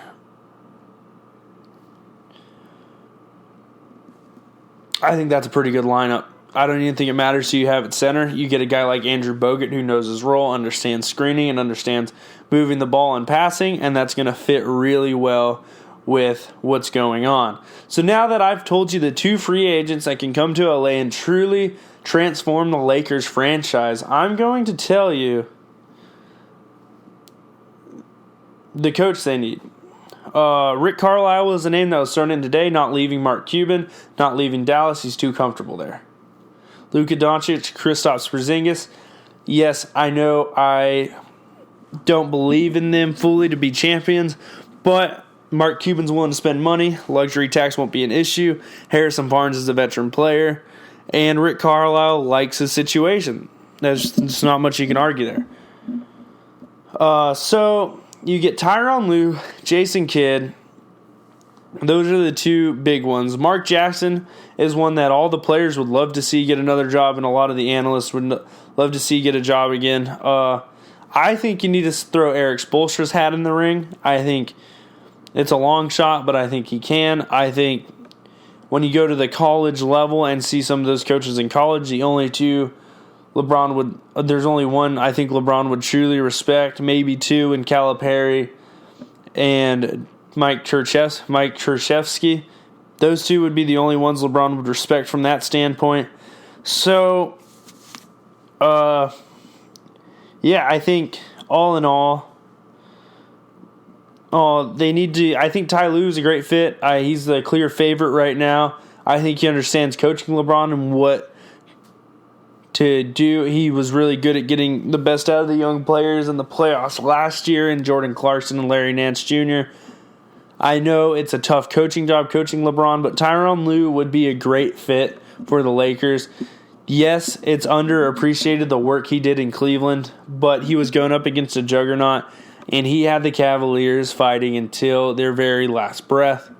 I think that's a pretty good lineup. I don't even think it matters who you have at center. You get a guy like Andrew Bogut who knows his role, understands screening, and understands moving the ball and passing, and that's going to fit really well with what's going on. So now that I've told you the 2 free agents that can come to LA and truly transform the Lakers franchise, I'm going to tell you the coach they need. Rick Carlisle was the name that was thrown in today, not leaving Mark Cuban, not leaving Dallas. He's too comfortable there. Luka Doncic, Kristaps Porzingis. Yes, I know I don't believe in them fully to be champions, but Mark Cuban's willing to spend money. Luxury tax won't be an issue. Harrison Barnes is a veteran player, and Rick Carlisle likes his situation. There's not much you can argue there. So you get Tyronn Lue, Jason Kidd. Those are the 2 big ones. Mark Jackson is one that all the players would love to see get another job, and a lot of the analysts would love to see get a job again. I think you need to throw Eric Spoelstra's hat in the ring. I think it's a long shot, but I think he can. I think when you go to the college level and see some of those coaches in college, the only 2 there's only one I think LeBron would truly respect, maybe 2 in Calipari and Mike Krzyzewski. Those 2 would be the only ones LeBron would respect from that standpoint. So, I think all in all, they need to. I think Ty Lue is a great fit. He's the clear favorite right now. I think he understands coaching LeBron and what to do. He was really good at getting the best out of the young players in the playoffs last year, in Jordan Clarkson and Larry Nance Jr. I know it's a tough coaching job coaching LeBron, but Tyronn Lue would be a great fit for the Lakers. Yes, it's underappreciated the work he did in Cleveland, but he was going up against a juggernaut, and he had the Cavaliers fighting until their very last breath.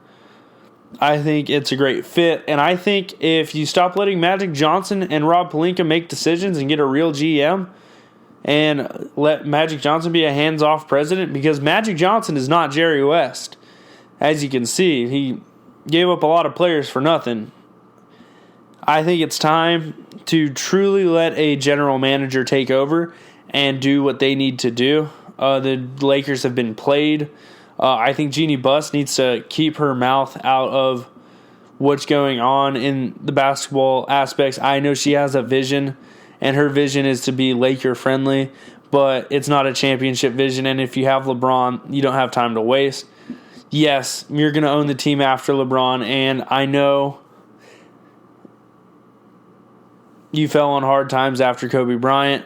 I think it's a great fit, and I think if you stop letting Magic Johnson and Rob Pelinka make decisions and get a real GM and let Magic Johnson be a hands-off president, because Magic Johnson is not Jerry West. As you can see, he gave up a lot of players for nothing. I think it's time to truly let a general manager take over and do what they need to do. The Lakers have been played. I think Jeannie Buss needs to keep her mouth out of what's going on in the basketball aspects. I know she has a vision, and her vision is to be Laker friendly, but it's not a championship vision. And if you have LeBron, you don't have time to waste. Yes, you're going to own the team after LeBron, and I know you fell on hard times after Kobe Bryant,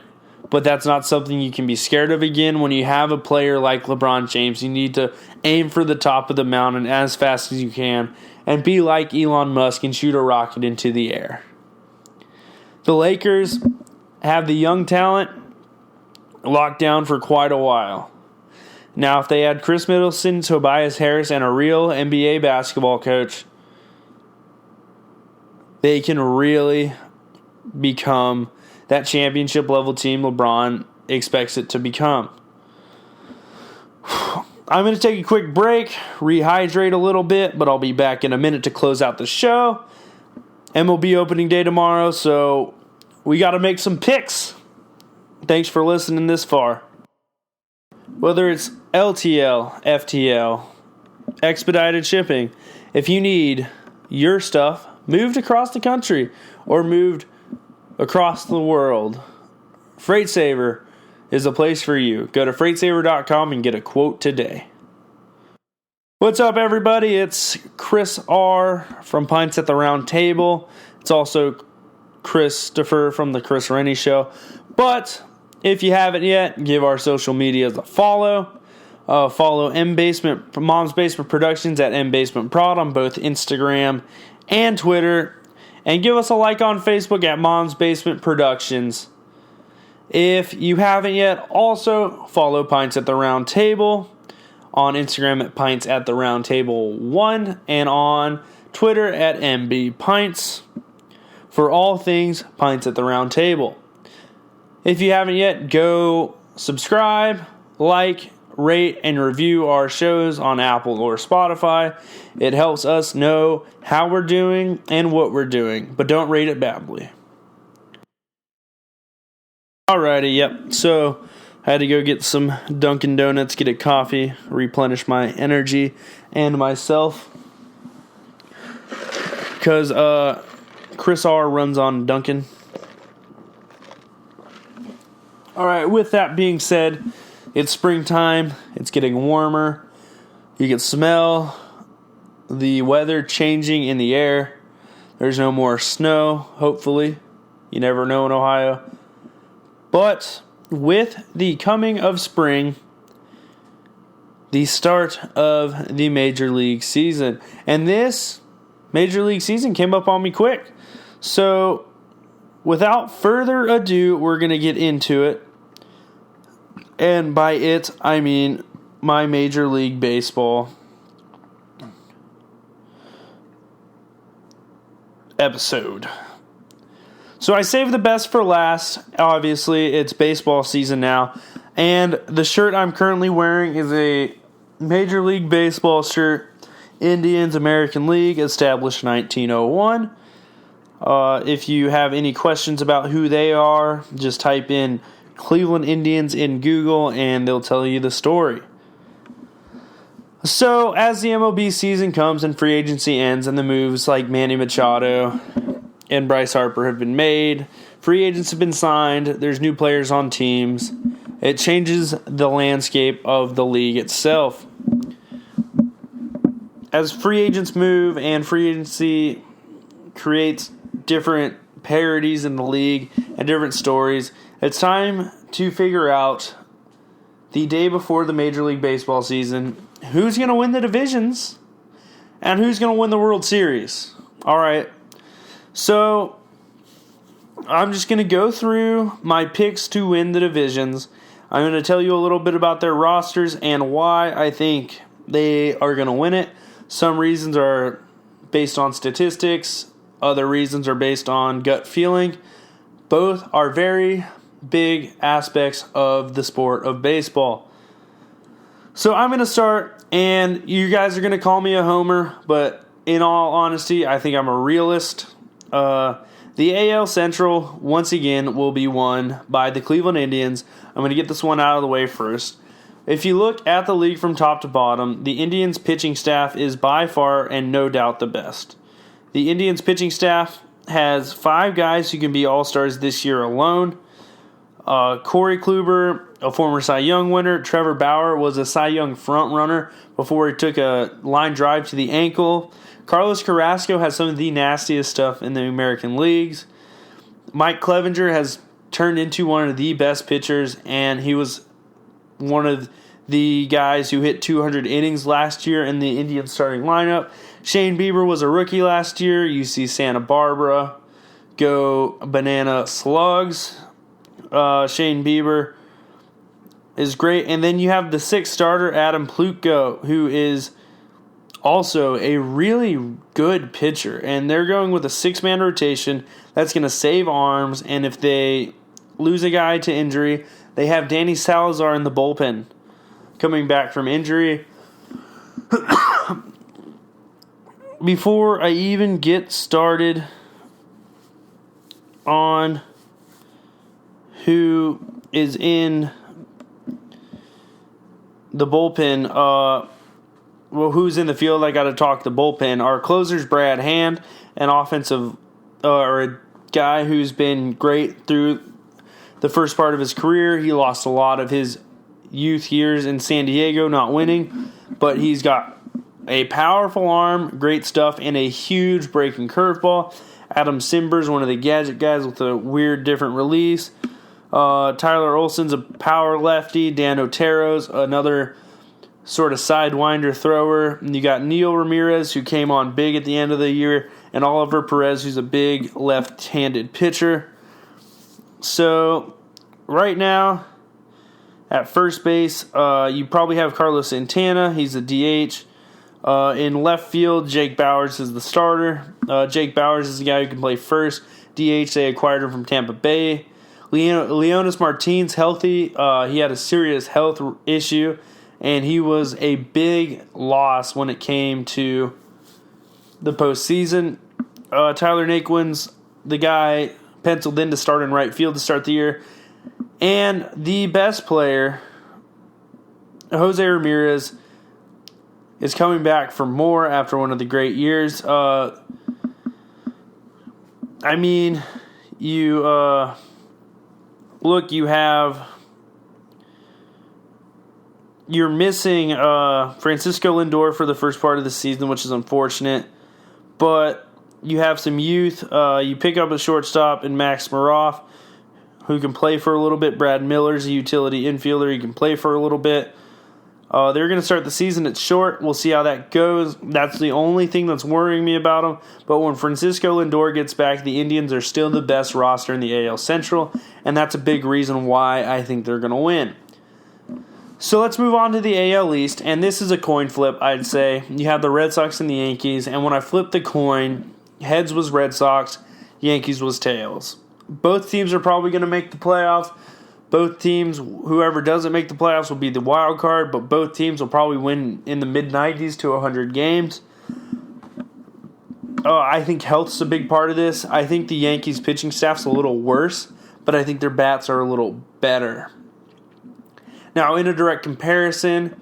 but that's not something you can be scared of again. When you have a player like LeBron James, you need to aim for the top of the mountain as fast as you can and be like Elon Musk and shoot a rocket into the air. The Lakers have the young talent locked down for quite a while. Now, if they had Chris Middleton, Tobias Harris, and a real NBA basketball coach, they can really become that championship level team LeBron expects it to become. I'm going to take a quick break, rehydrate a little bit, but I'll be back in a minute to close out the show. MLB opening day tomorrow, so we got to make some picks. Thanks for listening this far. Whether it's LTL, FTL, expedited shipping, if you need your stuff moved across the country or moved across the world, FreightSaver is a place for you. Go to FreightSaver.com and get a quote today. What's up, everybody? It's Chris R. from Pints at the Round Table. It's also Christopher from the Chris Renne Show. But if you haven't yet, give our social medias a follow. Follow Mom's Basement Productions at MBasementProd on both Instagram and Twitter. And give us a like on Facebook at Mom's Basement Productions. If you haven't yet, also follow Pints at the Round Table on Instagram at Pints at the Round Table 1 and on Twitter at MBPints for all things Pints at the Round Table. If you haven't yet, go subscribe, like, rate, and review our shows on Apple or Spotify. It helps us know how we're doing and what we're doing, but don't rate it badly. Alrighty, yep. So I had to go get some Dunkin' Donuts, get a coffee, replenish my energy and myself. Because Chris R. runs on Dunkin'. Alright, with that being said, it's springtime. It's getting warmer. You can smell the weather changing in the air. There's no more snow, hopefully. You never know in Ohio. But with the coming of spring, the start of the Major League season. And this Major League season came up on me quick. So, without further ado, we're going to get into it. And by it, I mean my Major League Baseball episode. So I saved the best for last. Obviously, it's baseball season now. And the shirt I'm currently wearing is a Major League Baseball shirt. Indians American League, established 1901. If you have any questions about who they are, just type in Cleveland Indians in Google and they'll tell you the story. So, as the MLB season comes and free agency ends and the moves like Manny Machado and Bryce Harper have been made, free agents have been signed, there's new players on teams, it changes the landscape of the league itself. As free agents move and free agency creates different parodies in the league and different stories, it's time to figure out the day before the Major League Baseball season who's going to win the divisions and who's going to win the World Series. All right. So I'm just going to go through my picks to win the divisions. I'm going to tell you a little bit about their rosters and why I think they are going to win it. Some reasons are based on statistics. Other reasons are based on gut feeling. Both are very big aspects of the sport of baseball. So I'm going to start, and you guys are going to call me a homer, but in all honesty, I think I'm a realist. The AL Central, once again, will be won by the Cleveland Indians. I'm going to get this one out of the way first. If you look at the league from top to bottom, the Indians' pitching staff is by far and no doubt the best. The Indians' pitching staff has 5 guys who can be all-stars this year alone. Corey Kluber, a former Cy Young winner. Trevor Bauer was a Cy Young front runner before he took a line drive to the ankle. Carlos Carrasco has some of the nastiest stuff in the American leagues. Mike Clevenger has turned into one of the best pitchers, and he was one of the guys who hit 200 innings last year in the Indians starting lineup. Shane Bieber was a rookie last year. You see Santa Barbara go banana slugs. Shane Bieber is great. And then you have the sixth starter, Adam Plutko, who is also a really good pitcher. And they're going with a six-man rotation that's going to save arms. And if they lose a guy to injury, they have Danny Salazar in the bullpen coming back from injury. Before I even get started on who is in the bullpen, who's in the field, I got to talk the bullpen. Our closer's Brad Hand, an offensive or a guy who's been great through the first part of his career. He lost a lot of his youth years in San Diego, not winning, but he's got a powerful arm, great stuff, and a huge breaking curveball. Adam Simber's one of the gadget guys with a weird, different release. Tyler Olson's a power lefty. Dan Otero's another sort of sidewinder thrower. And you got Neil Ramirez, who came on big at the end of the year, and Oliver Perez, who's a big left-handed pitcher. So, right now, at first base, you probably have Carlos Santana. He's a DH. In left field, Jake Bowers is the starter. Jake Bowers is the guy who can play first. DH, they acquired him from Tampa Bay. Leonis Martinez, healthy. He had a serious health issue, and he was a big loss when it came to the postseason. Tyler Naquin's the guy penciled in to start in right field to start the year. And the best player, Jose Ramirez, is coming back for more after one of the great years. You're missing Francisco Lindor for the first part of the season, which is unfortunate. But you have some youth. You pick up a shortstop in Max Maroff, who can play for a little bit. Brad Miller's a utility infielder. He can play for a little bit. They're going to start the season. It's short. We'll see how that goes. That's the only thing that's worrying me about them. But when Francisco Lindor gets back, the Indians are still the best roster in the AL Central, and that's a big reason why I think they're going to win. So let's move on to the AL East, and this is a coin flip, I'd say. You have the Red Sox and the Yankees, and when I flipped the coin, heads was Red Sox, Yankees was tails. Both teams are probably going to make the playoffs. Both teams, whoever doesn't make the playoffs will be the wild card, but both teams will probably win in the mid-90s to 100 games. I think health's a big part of this. I think the Yankees pitching staff's a little worse, but I think their bats are a little better. Now, in a direct comparison,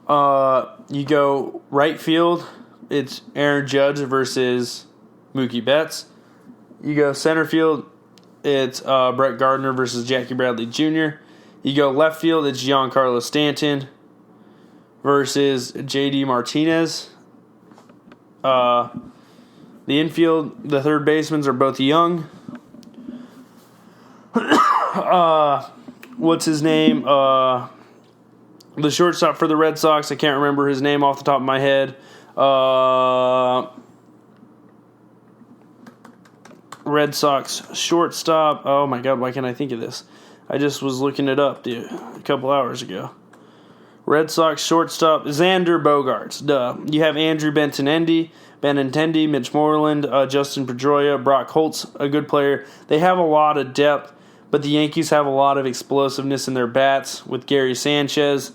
you go right field, it's Aaron Judge versus Mookie Betts. You go center field, it's Brett Gardner versus Jackie Bradley Jr. You go left field, it's Giancarlo Stanton versus J.D. Martinez. The infield, the third basemans are both young. What's his name? The shortstop for the Red Sox, I can't remember his name off the top of my head. Red Sox shortstop. Oh my God, why can't I think of this? I just was looking it up a couple hours ago. Red Sox shortstop, Xander Bogaerts. Duh. You have Andrew Benintendi, Mitch Moreland, Justin Pedroia, Brock Holt's a good player. They have a lot of depth, but the Yankees have a lot of explosiveness in their bats with Gary Sanchez,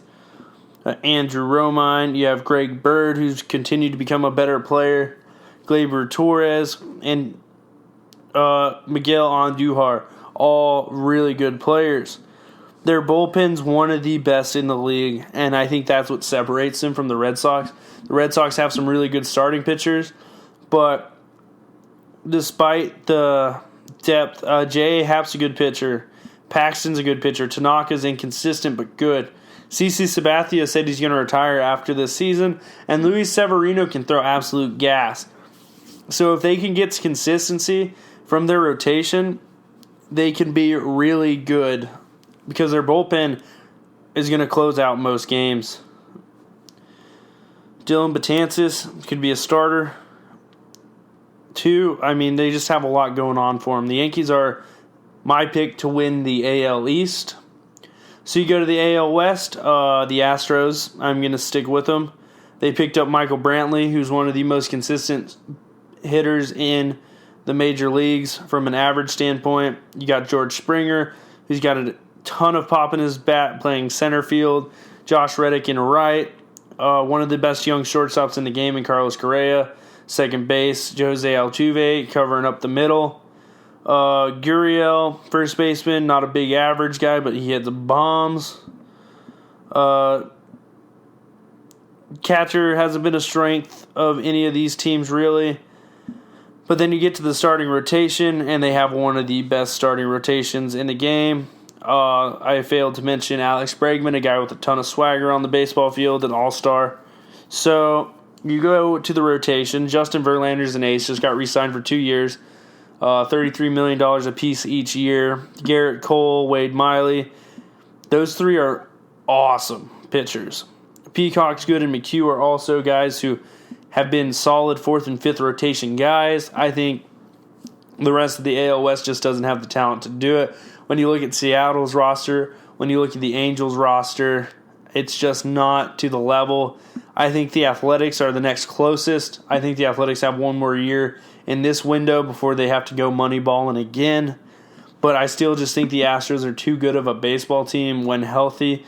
Andrew Romine. You have Greg Bird, who's continued to become a better player, Gleyber Torres, and Miguel Andujar, all really good players. Their bullpen's one of the best in the league, and I think that's what separates them from the Red Sox. The Red Sox have some really good starting pitchers, but despite the depth, J.A. Happ's a good pitcher. Paxton's a good pitcher. Tanaka's inconsistent but good. CC Sabathia said he's going to retire after this season, and Luis Severino can throw absolute gas. So if they can get consistency from their rotation, they can be really good because their bullpen is going to close out most games. Dylan Betances could be a starter. Two, they just have a lot going on for them. The Yankees are my pick to win the AL East. So you go to the AL West, the Astros, I'm going to stick with them. They picked up Michael Brantley, who's one of the most consistent hitters in the major leagues from an average standpoint. You got George Springer, who's got a ton of pop in his bat playing center field. Josh Reddick in right. One of the best young shortstops in the game in Carlos Correa. Second base, Jose Altuve covering up the middle. Gurriel, first baseman, not a big average guy, but he hits bombs. Catcher hasn't been a strength of any of these teams, really. But then you get to the starting rotation, and they have one of the best starting rotations in the game. I failed to mention Alex Bregman, a guy with a ton of swagger on the baseball field, an all-star. So you go to the rotation. Justin Verlander's an ace, just got re-signed for 2 years. $33 million a piece each year. Garrett Cole, Wade Miley. Those three are awesome pitchers. Peacock's good and McHugh are also guys who have been solid 4th and 5th rotation guys. I think the rest of the AL West just doesn't have the talent to do it. When you look at Seattle's roster, when you look at the Angels roster, it's just not to the level. I think the Athletics are the next closest. I think the Athletics have one more year in this window before they have to go moneyballing again. But I still just think the Astros are too good of a baseball team when healthy.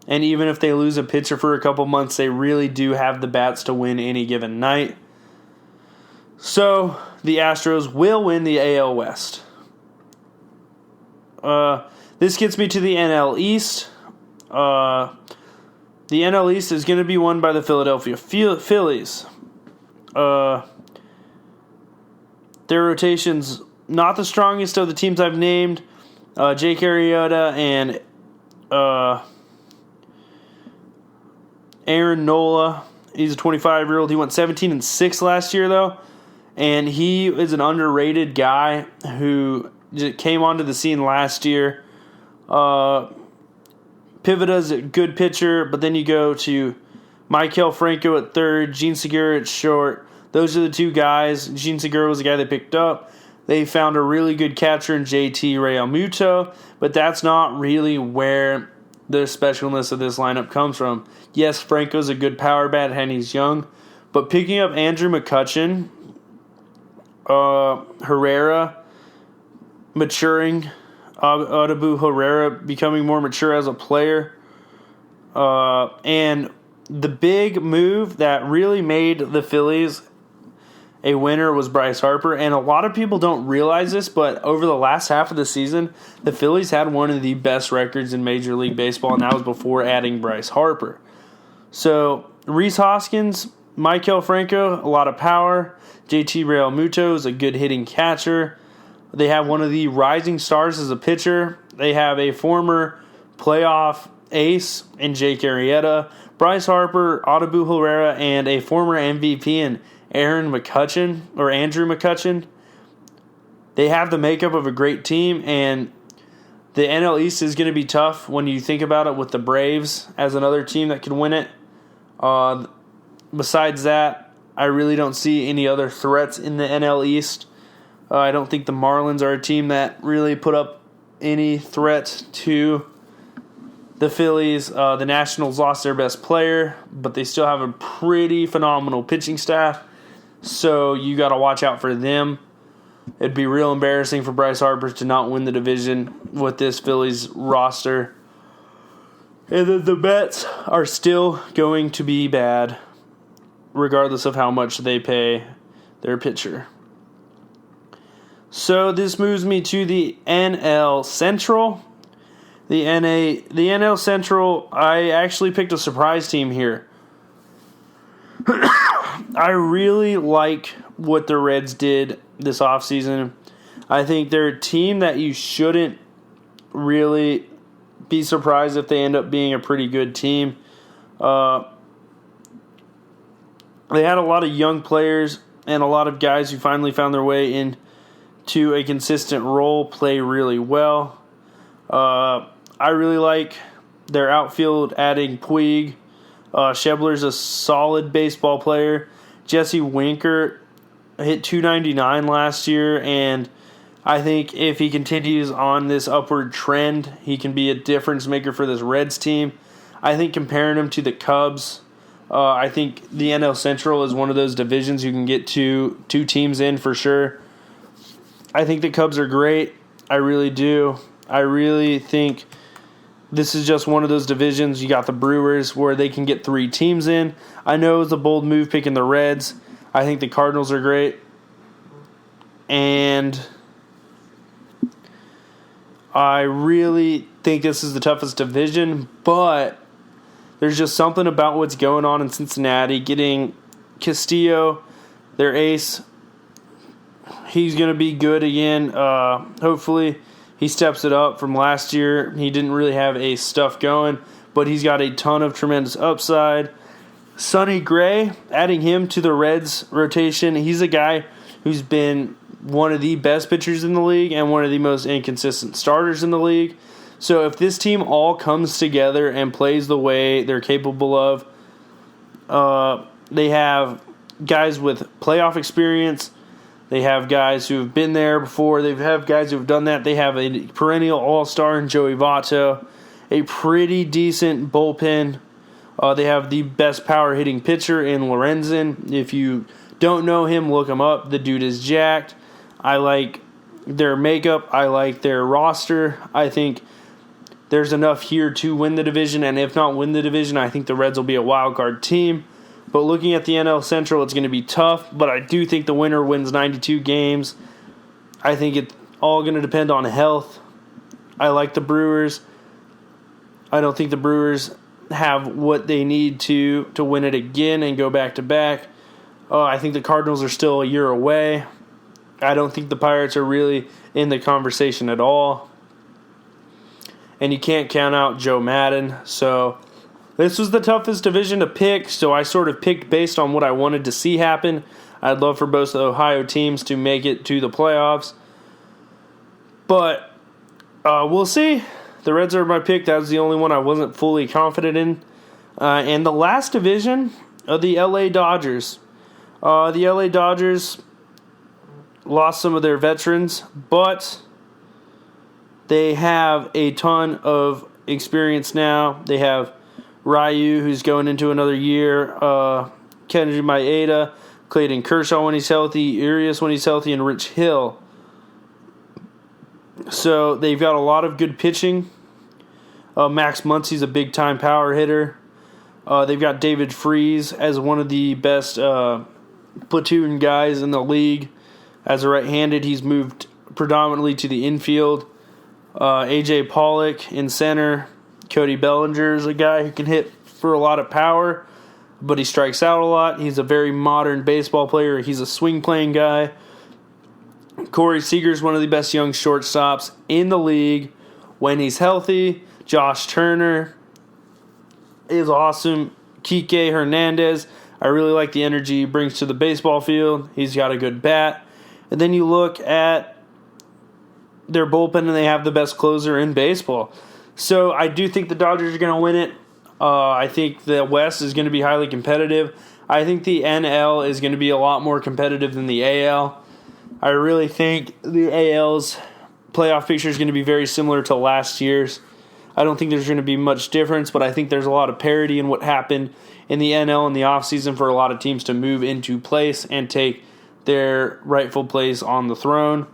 And even if they lose a pitcher for a couple months, they really do have the bats to win any given night. So the Astros will win the AL West. This gets me to the NL East. The NL East is going to be won by the Philadelphia Phillies. Their rotation's not the strongest of the teams I've named. Jake Arrieta and Aaron Nola. He's a 25-year-old. He went 17-6 last year, though. And he is an underrated guy who just came onto the scene last year. Pivota's a good pitcher, but then you go to Maikel Franco at third, Gene Segura at short. Those are the two guys. Gene Segura was the guy they picked up. They found a really good catcher in JT Realmuto, but that's not really where the specialness of this lineup comes from. Yes, Franco's a good power bat and he's young, but picking up Andrew McCutchen, Herrera, maturing, Odabu Herrera becoming more mature as a player, and the big move that really made the Phillies a winner was Bryce Harper, and a lot of people don't realize this, but over the last half of the season, the Phillies had one of the best records in Major League Baseball, and that was before adding Bryce Harper. So, Rhys Hoskins, Maikel Franco, a lot of power. JT Realmuto is a good hitting catcher. They have one of the rising stars as a pitcher. They have a former playoff ace in Jake Arrieta, Bryce Harper, Odabu Herrera, and a former MVP in Andrew McCutchen. They have the makeup of a great team, and the NL East is going to be tough when you think about it with the Braves as another team that can win it. Besides that, I really don't see any other threats in the NL East. I don't think the Marlins are a team that really put up any threat to the Phillies. The Nationals lost their best player, but they still have a pretty phenomenal pitching staff. So you got to watch out for them. It'd be real embarrassing for Bryce Harper to not win the division with this Phillies roster. And then the Mets are still going to be bad, regardless of how much they pay their pitcher. So this moves me to the NL Central. The NL Central, I actually picked a surprise team here. I really like what the Reds did this offseason. I think they're a team that you shouldn't really be surprised if they end up being a pretty good team. They had a lot of young players and a lot of guys who finally found their way into a consistent role, play really well. I really like their outfield, adding Puig. Schebler's a solid baseball player. Jesse Winker hit .299 last year, and I think if he continues on this upward trend, he can be a difference maker for this Reds team. I think comparing him to the Cubs, I think the NL Central is one of those divisions you can get two teams in for sure. I think the Cubs are great. I really do. I really think this is just one of those divisions. You got the Brewers where they can get 3 teams in. I know it's a bold move picking the Reds. I think the Cardinals are great. And I really think this is the toughest division, but there's just something about what's going on in Cincinnati. Getting Castillo, their ace, he's going to be good again. Hopefully he steps it up from last year. He didn't really have ace stuff going, but he's got a ton of tremendous upside. Sonny Gray, adding him to the Reds rotation, he's a guy who's been one of the best pitchers in the league and one of the most inconsistent starters in the league. So if this team all comes together and plays the way they're capable of, they have guys with playoff experience. They have guys who have been there before. They have guys who have done that. They have a perennial all-star in Joey Votto, a pretty decent bullpen. They have the best power-hitting pitcher in Lorenzen. If you don't know him, look him up. The dude is jacked. I like their makeup. I like their roster. I think there's enough here to win the division, and if not win the division, I think the Reds will be a wild card team. But looking at the NL Central, it's going to be tough, but I do think the winner wins 92 games. I think it's all going to depend on health. I like the Brewers. I don't think the Brewers have what they need to win it again and go back-to-back. I think the Cardinals are still a year away. I don't think the Pirates are really in the conversation at all. And you can't count out Joe Madden. So this was the toughest division to pick, so I sort of picked based on what I wanted to see happen. I'd love for both the Ohio teams to make it to the playoffs. But we'll see. The Reds are my pick. That was the only one I wasn't fully confident in. And the last division, the LA Dodgers. The LA Dodgers lost some of their veterans, but they have a ton of experience now. They have Ryu, who's going into another year, Kenji Maeda, Clayton Kershaw when he's healthy, Urias when he's healthy, and Rich Hill. So they've got a lot of good pitching. Max Muncy's a big-time power hitter. They've got David Freese as one of the best platoon guys in the league. As a right-handed, he's moved predominantly to the infield. A.J. Pollock in center. Cody Bellinger is a guy who can hit for a lot of power, but he strikes out a lot. He's a very modern baseball player. He's a swing-playing guy. Corey Seager's one of the best young shortstops in the league when he's healthy. Josh Turner is awesome. Kike Hernandez, I really like the energy he brings to the baseball field. He's got a good bat. And then you look at their bullpen, and they have the best closer in baseball. So I do think the Dodgers are going to win it. I think the West is going to be highly competitive. I think the NL is going to be a lot more competitive than the AL. I really think the AL's playoff picture is going to be very similar to last year's. I don't think there's going to be much difference, but I think there's a lot of parity in what happened in the NL in the offseason for a lot of teams to move into place and take their rightful place on the throne.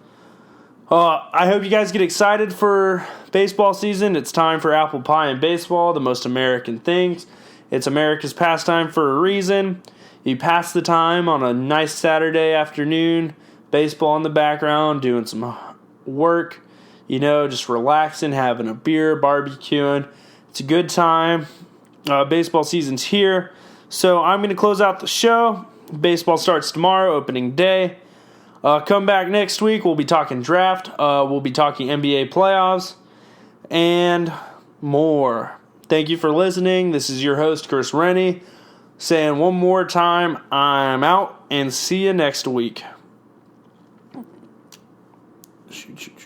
I hope you guys get excited for baseball season. It's time for apple pie and baseball, the most American things. It's America's pastime for a reason. You pass the time on a nice Saturday afternoon, baseball in the background, doing some work, just relaxing, having a beer, barbecuing. It's a good time. Baseball season's here. So I'm going to close out the show. Baseball starts tomorrow, opening day. Come back next week. We'll be talking draft. We'll be talking NBA playoffs. and more. Thank you for listening. This is your host, Chris Renne, saying one more time, I'm out, and see you next week. Shoot.